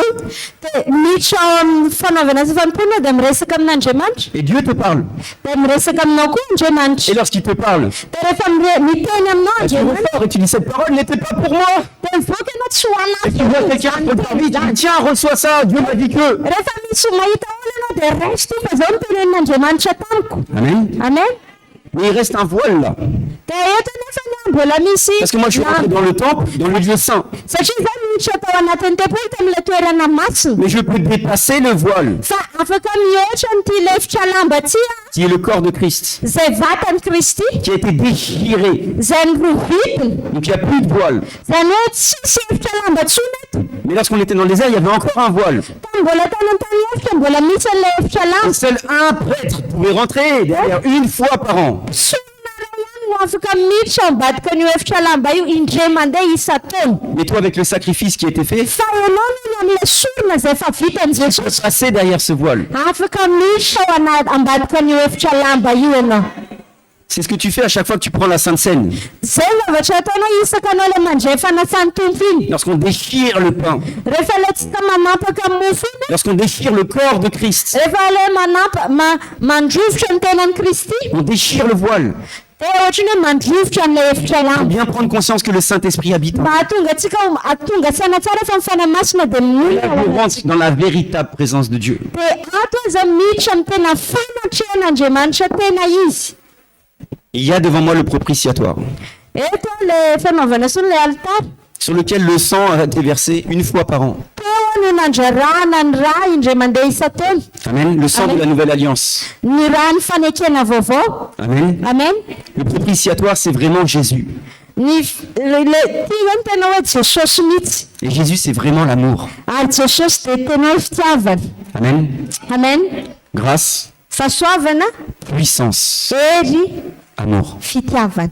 S2: Dia miditra ao amin'ny fanaovana sy fanompoana dia miresaka amin'Andriamanitra.
S3: Et Dieu te parle.
S2: Dia miresaka aminao koa Andriamanitra.
S3: Et lorsqu'il te parle,
S2: Dia rehefa miteny aminao
S3: tu
S2: Andriamanitra.
S3: ressors et tu dis cette parole n'était pas pour moi.
S2: Dia mivoaka ianao tsy ho
S3: Et tu vois quelqu'un sur le parvis, tu dis tiens, reçois ça, Dieu m'a dit que.
S2: Rehefa misy mahita olana dia resy ty fa zao no tenenin'Andriamanitra tamiko.
S3: Amen.
S2: Amen.
S3: Mais il reste un voile là.
S2: Dia eto nefa ny mbola misy
S3: Parce que moi je suis rentré dans le temple, dans le lieu saint.
S2: satria zay miditra tao anatin'ny tempolo tam'ilay toerana masina.
S3: Mais je peux dépasser le voile,
S2: Fa afaka mihoatra n'ity lefitra lamba ty a
S3: qui est le corps de Christ,
S2: zay vatan'i Kristy
S3: qui a été déchiré.
S2: zay nirovitiny.
S3: Donc il n'y a plus de voile.
S2: Zany hoe tsisy efitra lamba tsony eto.
S3: Mais lorsqu'on était dans le désert, il y avait encore un voile.
S2: Mbola tany an-tany efitra mbola misy an'ilay efitra lamba.
S3: Et seul un prêtre pouvait rentrer derrière une fois par an.
S2: Sorona iray ihany no afaka miditra ao ambadika an'io efitra lamba io indray mandeha isa-taona.
S3: Mais toi, avec le sacrifice qui a été fait,
S2: Fa ianao no amin'ilay sorona izay efa vita
S3: tu
S2: Jesosy.
S3: peux passer derrière ce voile.
S2: Afaka miditra ao ambadika an'io efitra lamba io ianao.
S3: C'est ce que tu fais à chaque fois que tu prends la Sainte Seine.
S2: Zay zavatra ataonao isaka anao ilay mandray fanasany tompo iny.
S3: Lorsqu'on déchire le pain,
S2: Rehefa ilay tsika manapaka mofo iny,
S3: lorsqu'on déchire le corps de Christ,
S2: rehefa ilay mandrovotra ny tenan'i Kristy,
S3: on déchire le voile.
S2: dia ohatrany hoe mandrovotra n'ilay efitra
S3: Faut
S2: lamba.
S3: bien prendre conscience que le Saint-Esprit habite en
S2: Mba ahatonga antsika ahatonga saina tsara fa mifanamasina dia
S3: Là, on rentre dans la véritable présence de Dieu.
S2: dia ato aza miditra amin'ny tena fanatrehan'Andriamanitra tena izy.
S3: Il y a devant moi le propitiatoire,
S2: Eto ilay fanaovana sy ilay altara.
S3: sur lequel le sang a été versé une fois par an.
S2: Teo no nandrarana ny rà indray mandeha isa-taona.
S3: Amen. Le sang de la nouvelle alliance.
S2: Ny rà ny fanekena vaovao.
S3: Amen.
S2: Amen.
S3: Le propitiatoire, c'est vraiment Jésus.
S2: Ny tia zany tena hoe Jesosy mihitsy.
S3: Et Jésus, c'est vraiment l'amour.
S2: Ary Jesosy dia tena hoe fitiavana.
S3: Amen.
S2: Amen.
S3: Grâce,
S2: Fahasoavana,
S3: puissance,
S2: hery,
S3: amour.
S2: fitiavana.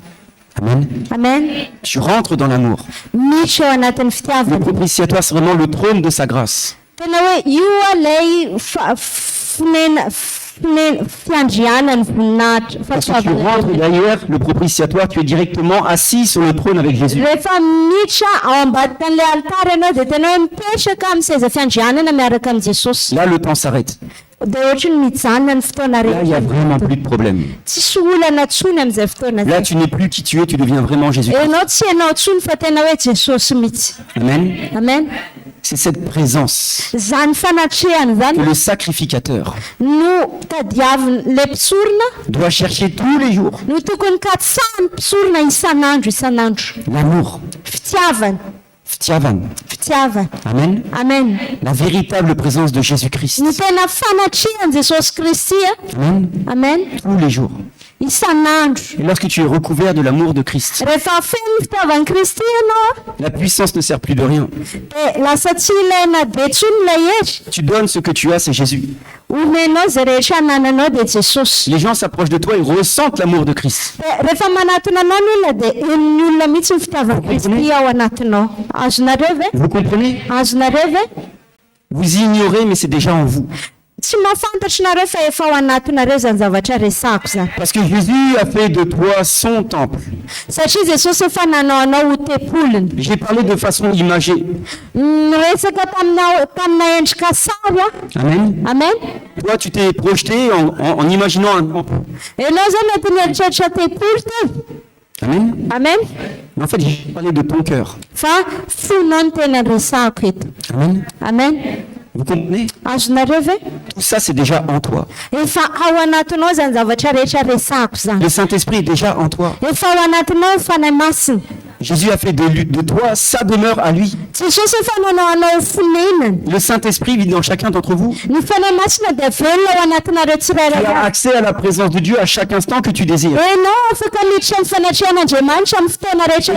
S3: Amen.
S2: Amen.
S3: Tu rentres dans l'amour.
S2: Miditra ao anatin'ny
S3: Le
S2: fitiavana.
S3: propitiatoire, c'est vraiment le trône de sa grâce.
S2: Tena hoe io ilay fiandrianany voninahitra
S3: Parce que tu
S2: fahasoavana.
S3: rentres derrière le propitiatoire, tu es directement assis sur le trône avec Jésus.
S2: Rehefa miditra ao ambadika an'ilay altara ianao dia tena hoe mipetraka amin'ny seza fiandrianana miaraka amin'ny Jesosy.
S3: Là, le temps s'arrête.
S2: Dia ohatrany mijanona ny fotoana
S3: Là, il n'y a
S2: rehetra.
S3: vraiment plus de problème.
S2: Tsisy olana ntsony amin'izay fotoana
S3: Là,
S2: zay.
S3: tu n'es plus qui tu es, tu deviens vraiment Jésus.
S2: Ianao tsy ianao ntsony fa tena hoe Jesosy mihitsy.
S3: Amen.
S2: Amen.
S3: C'est cette présence
S2: Zany fanatrehany
S3: que
S2: zany
S3: le sacrificateur
S2: no tadiavina ilay mpisorona
S3: doit chercher tous les jours.
S2: no tokony katsahany mpisorona isan'andro isan'andro.
S3: L'amour.
S2: Fitiavana,
S3: Ftiavan.
S2: fitiavana.
S3: Amen.
S2: Amen.
S3: La véritable présence de Jésus-Christ.
S2: Ny tena fanatrehany Jesosy Kristy a.
S3: Amen.
S2: Amen.
S3: Tous les jours.
S2: Isan'andro.
S3: Et lorsque tu es recouvert de l'amour de Christ,
S2: Rehefa feno fitiavan'i Kristy ianao
S3: la puissance ne sert plus de rien.
S2: dia lasa tsy ilaina be ntsony ilay hery.
S3: Tu donnes ce que tu as, c'est Jésus.
S2: Omenao zay rehetra anananao dia Jesosy.
S3: Les gens s'approchent de toi et ressentent l'amour de Christ.
S2: Dia rehefa manatona anao ny olona dia enony olona mihitsy ny fitiavan'i Kristy ao anatinao. Azonareo ve?
S3: Vous comprenez?
S2: Azonareo ve?
S3: Vous ignorez, mais c'est déjà en vous.
S2: Tsy mahafantatra nareo fa efa ao anatinareo zany zavatra resako zany.
S3: Parce que Jésus a fait de toi son temple.
S2: Satria Jesosy efa nanao anao ho tempoliny.
S3: J'ai parlé de façon imagée.
S2: Resaka tamina endrika sary a.
S3: Amen.
S2: Amen.
S3: Toi, tu t'es projeté en imaginant un temple.
S2: Ianao zany mety nieritreritra tempoly teo.
S3: Amen.
S2: Amen.
S3: Mais en fait, j'ai parlé de ton cœur.
S2: Fa fonao ny tena resako eto.
S3: Amen.
S2: Amen.
S3: Vous comprenez?
S2: Azonareo ve?
S3: Tout ça, c'est déjà en toi.
S2: Efa ao anatinao zany zavatra rehetra resako zany.
S3: Le Saint-Esprit est déjà en toi.
S2: Efa ao anatinao ny fanahy masina.
S3: Jésus a fait de toi sa demeure à lui.
S2: Jesosy efa nanao anao fonenany.
S3: Le Saint-Esprit vit dans chacun d'entre vous.
S2: Ny fanahy masina dia velona ao anatinareo
S3: Tu
S2: tsirairay
S3: as
S2: avy.
S3: accès à la présence de Dieu à chaque instant que tu désires.
S2: Ianao afaka miditra amin'ny fanatrehan'Andriamanitra amin'ny fotoana rehetra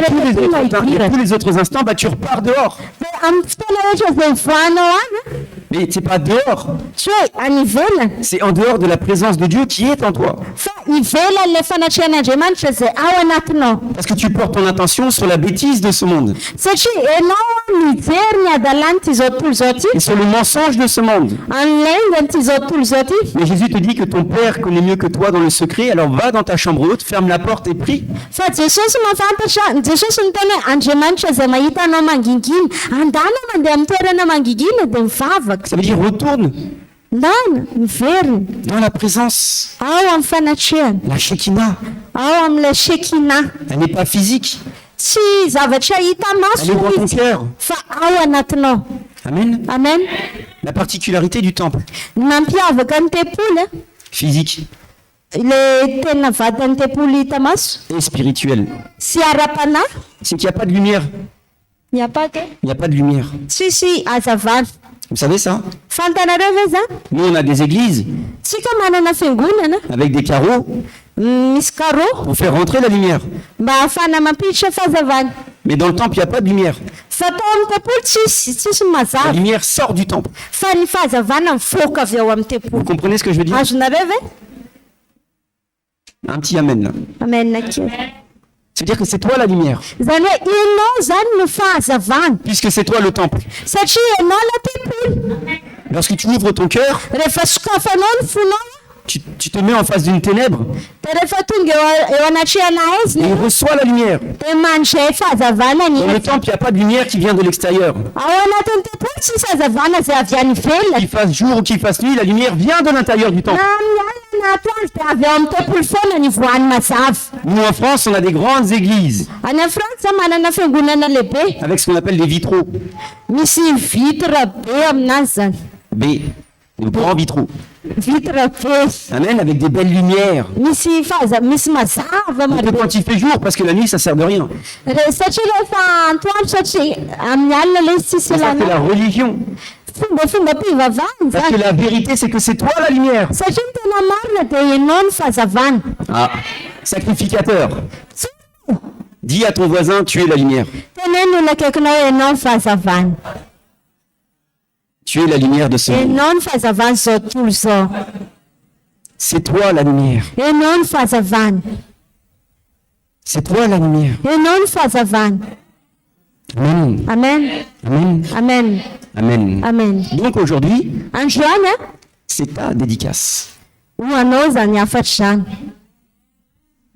S2: rehetra
S3: Tous les autres instants, bah, tu repars dehors.
S2: dia amin'ny fotoana rehetra izay mivoanao any
S3: Mais c'est pas dehors.
S2: tsy hoe any ivelany
S3: C'est en dehors de la présence de Dieu qui est en toi.
S2: fa ivelany ilay fanatrehan'Andriamanitra izay ao anatinao
S3: Parce que tu portes ton attention sur la bêtise de ce monde
S2: satria ianao mijery ny adalany ty zao tontolo zao ty
S3: et sur le mensonge de ce monde.
S2: anylengany ty zao tontolo zao ty
S3: Mais Jésus te dit que ton Père connaît mieux que toi dans le secret, alors va dans ta chambre haute, ferme la porte et prie.
S2: fa Jesosy mafantatra Jesosy niteny hoe Andriamanitra izay mahita anao mangingina andana mandeha amin'ny toerana mangingina dia mivavaka
S3: Ça veut dire retourne
S2: ndana miverina
S3: dans la présence.
S2: ao amin'ny fanatrehana
S3: La Shekinah,
S2: ao amin'ilay shekina
S3: elle n'est pas physique,
S2: tsy zavatra hita
S3: elle
S2: maso
S3: est dans ton
S2: izy
S3: cœur.
S2: fa ao anatinao.
S3: Amen.
S2: Amen.
S3: La particularité du temple,
S2: Ny mampiavaka ny tempoly
S3: physique
S2: le tena vatan'ny tempoly hita maso
S3: et spirituel,
S2: sy ara-panahy
S3: c'est qu'il n'y a pas de lumière.
S2: miapaka
S3: Il n'y a pas de lumière.
S2: tsisy hazavana.
S3: Vous savez ça?
S2: Fantanareo ve zany?
S3: Nous, on a des églises
S2: Tsika manana fiangonana
S3: avec des carreaux
S2: misy carreau
S3: pour faire rentrer la lumière.
S2: mba ahafana mampiditra fahazavana.
S3: Mais dans le temple, il n'y a pas de lumière.
S2: fa tao amin'ny tempolo tsisy
S3: La
S2: mazava
S3: lumière sort du temple.
S2: fa ny fahazavana mivoaka avy ao amin'ny
S3: Vous
S2: tempolo.
S3: comprenez ce que je veux dire?
S2: Azonareo ve?
S3: Un petit amen là.
S2: Amen kely.
S3: C'est-à-dire que c'est toi la lumière,
S2: Zany hoe ianao zany no fahazavana
S3: puisque c'est toi le temple.
S2: satria ianao la tempolo.
S3: Lorsque tu ouvres ton cœur,
S2: Rehefa sokafanao ny fonao
S3: tu te mets en face d'une ténèbre
S2: dia rehefa tonga eo anatrehana
S3: et
S2: azy
S3: il reçoit la lumière.
S2: dia mandray fahazavana ny
S3: Dans le temple, il n'y a pas de lumière qui vient de l'extérieur.
S2: ao anatin'ny tempolo tsisy hazavana zay avy any ivelona.
S3: Qu'il fasse jour ou qu'il fasse nuit, la lumière vient de l'intérieur du temple.
S2: Na amin'ny alina na atoandro dia avy ao amin'ny tempolo foana ny voany mazava.
S3: Nous en France, on a des grandes églises
S2: Any Frantsa manana fiangonana lehibe
S3: avec ce qu'on appelle des vitraux.
S2: misy vitre be aminazy zany.
S3: B, de grands vitraux.
S2: Vitre be
S3: Amen, avec des belles lumières.
S2: misy mazava
S3: Donc,
S2: marobe.
S3: quand il fait jour, parce que la nuit, ça sert de rien.
S2: Satria rehefa antoandro satria amin'ny alina ilay izy tsisy
S3: Ça, c'est
S2: lana
S3: la religion.
S2: fombafomba mpivavahana
S3: Parce que
S2: zany.
S3: la vérité, c'est que c'est toi la lumière.
S2: Satria ny tena marina dia ianao ny fahazavana.
S3: Ah, sacrificateur. Dis à ton voisin, tu es la lumière.
S2: Teneno ny akaikinao hoe ianao ny fahazavana.
S3: Tu es la lumière de ce monde.
S2: Ianao ny fahazavana zao tontolo zao.
S3: C'est toi la lumière.
S2: Ianao ny fahazavana.
S3: C'est toi la lumière.
S2: Ianao ny fahazavana.
S3: Amen.
S2: Amen.
S3: Amen.
S2: Amen.
S3: Amen.
S2: Amen.
S3: Donc aujourd'hui,
S2: Androany
S3: c'est ta dédicace.
S2: ho anao zany afatra zany.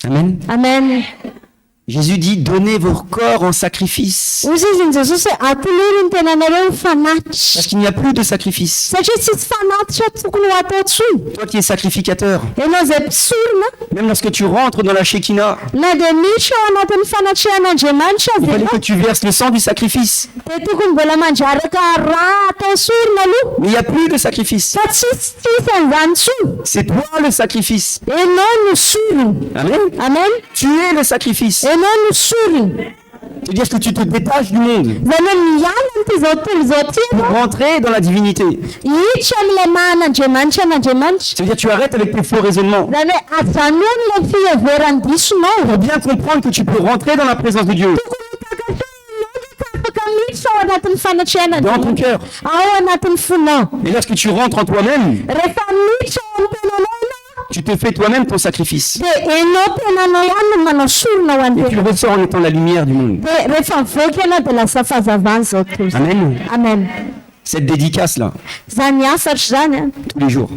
S3: Amen.
S2: Amen.
S3: Jésus dit, donnez vos corps en sacrifice.
S2: Ozy izy ny Jesosy hoe atolory ny tenanareo
S3: Parce
S2: fanatitra.
S3: qu'il n'y a plus de sacrifice.
S2: Satria tsisy fanatitra tokony ho atao tsony.
S3: Toi qui es sacrificateur,
S2: Ianao zay mpisorona
S3: même lorsque tu rentres dans la Shekinah,
S2: na dia miditra ao anatin'ny fanatrehan'Andriamanitra
S3: il
S2: azy
S3: fallait que
S2: ianao
S3: tu verses le sang du sacrifice.
S2: dia tokony mbola mandraraka raha atao sorona aloha.
S3: Mais il n'y a plus de sacrifice.
S2: Fa tsisy an'izany tsony.
S3: C'est toi le sacrifice.
S2: Ianao no sorona.
S3: Amen.
S2: Amen.
S3: Tu es le sacrifice.
S2: Ianao no sorona.
S3: C'est-à-dire que tu te détaches du monde
S2: Zany hoe miala n'ity zao tontolo zao ty
S3: pour
S2: ianao.
S3: rentrer dans la divinité.
S2: Hiditra amin'ilay mahan'Andriamanitra an'Andriamanitra.
S3: C'est-à-dire que tu arrêtes avec tes faux raisonnements.
S2: Zany hoe ajanony ilay fiheveran-disonao.
S3: Pour bien comprendre que tu peux rentrer dans la présence de Dieu.
S2: Tokony hitakatao afaka miditra ao anatin'ny fanatrehanana
S3: Dans ton cœur.
S2: ao anatin'ny fonao.
S3: Et lorsque tu rentres en toi-même,
S2: Rehefa miditra ao amin'ny tenanao ianao
S3: tu te fais toi-même ton sacrifice.
S2: dia ianao tenanao ihany no manao sorona ho
S3: Et tu
S2: an-tena.
S3: ressors en étant la lumière du monde.
S2: Dia rehefa mivoaka ianao dia lasa fahazavana zao tontolo zao.
S3: Amen.
S2: Amen.
S3: Cette dédicace-là,
S2: Zany afatra zany a
S3: tous les jours.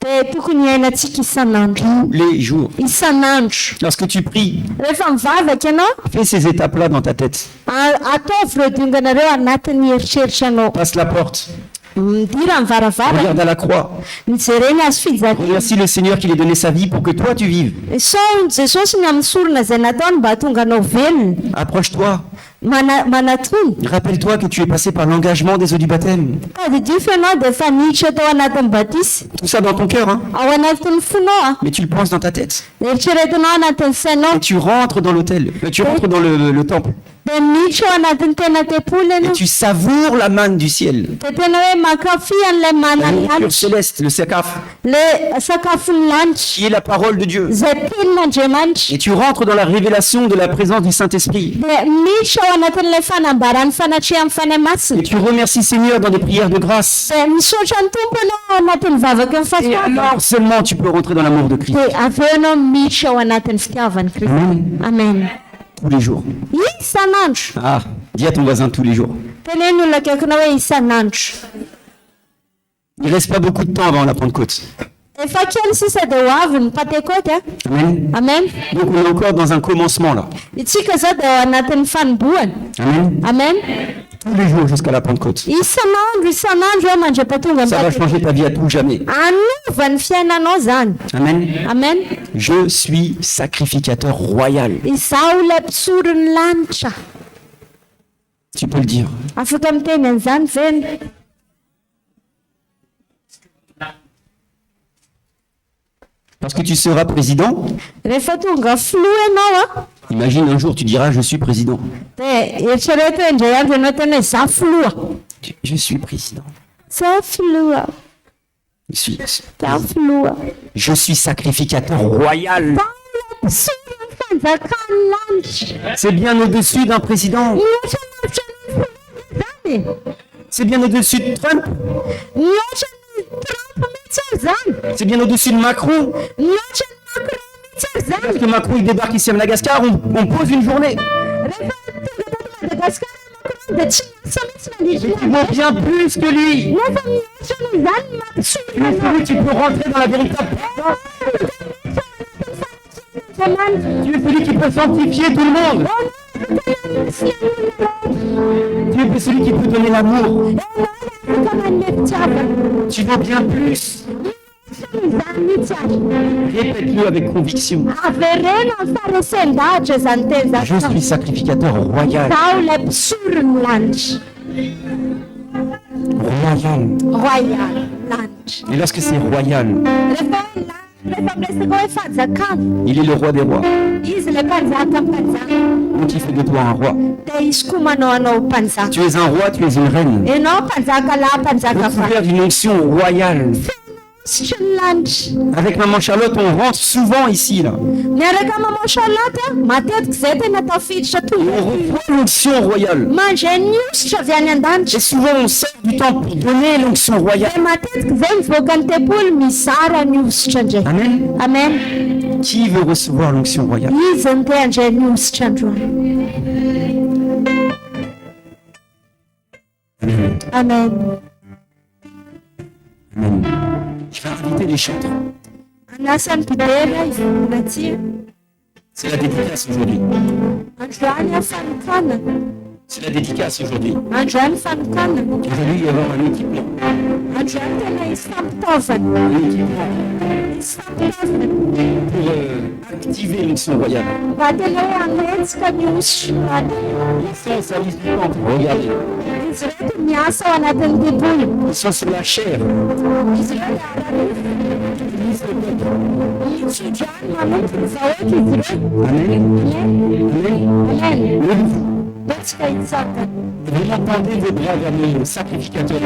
S2: dia tokony hiainantsika isan'andro.
S3: Tous les jours.
S2: Isan'andro.
S3: Lorsque tu pries,
S2: Rehefa mivavaka ianao
S3: fais ces étapes-là dans ta tête.
S2: ataovy ireo dinganareo anatin'ny eritreritranao.
S3: Passe la porte.
S2: Midira amin'ny varavara
S3: Regarde à la croix.
S2: mijereny azy fijaka.
S3: Remercie le Seigneur qui lui a donné sa vie pour que toi tu vives.
S2: Sao Jesosy ny amin'ny sorona izay nataony mba hatonga anao velona.
S3: Approche-toi.
S2: Manatony.
S3: Rappelle-toi que tu es passé par l'engagement des eaux du baptême.
S2: Tadidify ianao dia efa niditra tao anatin'ny batisy.
S3: Tout ça dans ton cœur, hein.
S2: Ao anatin'ny fonao a.
S3: Mais tu le penses dans ta tête.
S2: Eritreretinao anatin'ny sainao.
S3: Et tu rentres dans l'autel. Tu rentres dans le temple.
S2: Dia miditra ao anatin'ny tena tempolo
S3: Et
S2: ianao.
S3: tu savoures la manne du ciel.
S2: Dia tena hoe mankafy an'ilay
S3: La
S2: manany
S3: nourriture
S2: lanitra.
S3: céleste, le sakaf,
S2: Le sakafon'ny lanitra.
S3: qui est la parole de Dieu.
S2: Izay tenin'Andriamanitra.
S3: Et tu rentres dans la révélation de la présence du Saint-Esprit.
S2: Dia miditra ao anatin'ilay fanambarany fanatrehan'ny fanahy
S3: Et
S2: masina.
S3: tu remercies Seigneur dans des prières de grâce.
S2: Dia misaotra ny tompo ianao ao anatin'ny vavaka ny
S3: Et
S2: fahafahana.
S3: alors seulement tu peux rentrer dans l'amour de Christ.
S2: Dia avy eo ianao miditra ao anatin'ny fitiavan'i Kristy. Amen.
S3: Tous les jours.
S2: Isan'andro.
S3: Ah, dis à ton voisin tous les jours.
S2: Teneny olona akaikinao hoe isan'andro.
S3: Il reste pas beaucoup de temps avant la Pentecôte.
S2: Efa kely sisa dia ho avy ny Pentecote a.
S3: Amen.
S2: Amen.
S3: Donc on est encore dans un commencement là.
S2: Itsika zao dia ao anatin'ny fanombohana.
S3: Amen.
S2: Amen.
S3: Tous les jours jusqu'à la Pentecôte.
S2: Isan'andro eo mandra-patonga
S3: Ça va changer ta vie à tout jamais.
S2: anova ny fiainanao zany.
S3: Amen.
S2: Amen.
S3: Je suis sacrificateur royal.
S2: Izaho ilay mpisoron'ny lanitra.
S3: Tu peux le dire.
S2: Afaka miteny an'izany veny.
S3: Parce que tu seras président.
S2: Rehefa tonga filoha ianao a.
S3: Imagine un jour tu diras je suis président.
S2: Dia eritrereto hoe indray andro ianao tena hoe za filoha.
S3: Je suis président.
S2: Za filoha.
S3: Je
S2: Za filoha.
S3: suis sacrificateur royal.
S2: Mpisoron'ny
S3: C'est bien au-dessus d'un président. C'est bien au-dessus de Trump. C'est bien au-dessus de Macron. Parce que Macron il débarque ici à Madagascar, on pose une journée. Tu vaux bien plus que lui. Tu es celui qui peut rentrer dans la véritable puissance. Tu es celui qui peut sanctifier tout le monde. Tu es celui qui peut donner l'amour. Tu vaux bien plus. Répète-le avec conviction. Je suis sacrificateur royal. Royal. Et lorsque c'est royal, il est le roi des rois. Donc il fait de toi un roi. Tu es un roi, tu es une reine. Recouvert d'une onction royale. Avec maman Charlotte, on rentre souvent ici là. On reçoit l'onction royale. Et souvent on sort du temps pour donner l'onction royale. Amen. Qui veut recevoir l'onction royale?
S2: Amen.
S3: Je vais inviter les chanteurs. C'est la dédicace aujourd'hui. C'est la dédicace aujourd'hui. Aujourd'hui, il va y avoir un équipement. Un équipement pour activer l'onction royale. Ils sont au service du temple. Regardez. Ils sont sur la chair. Amen. Vous entendez vos bras vers le sacrificateur.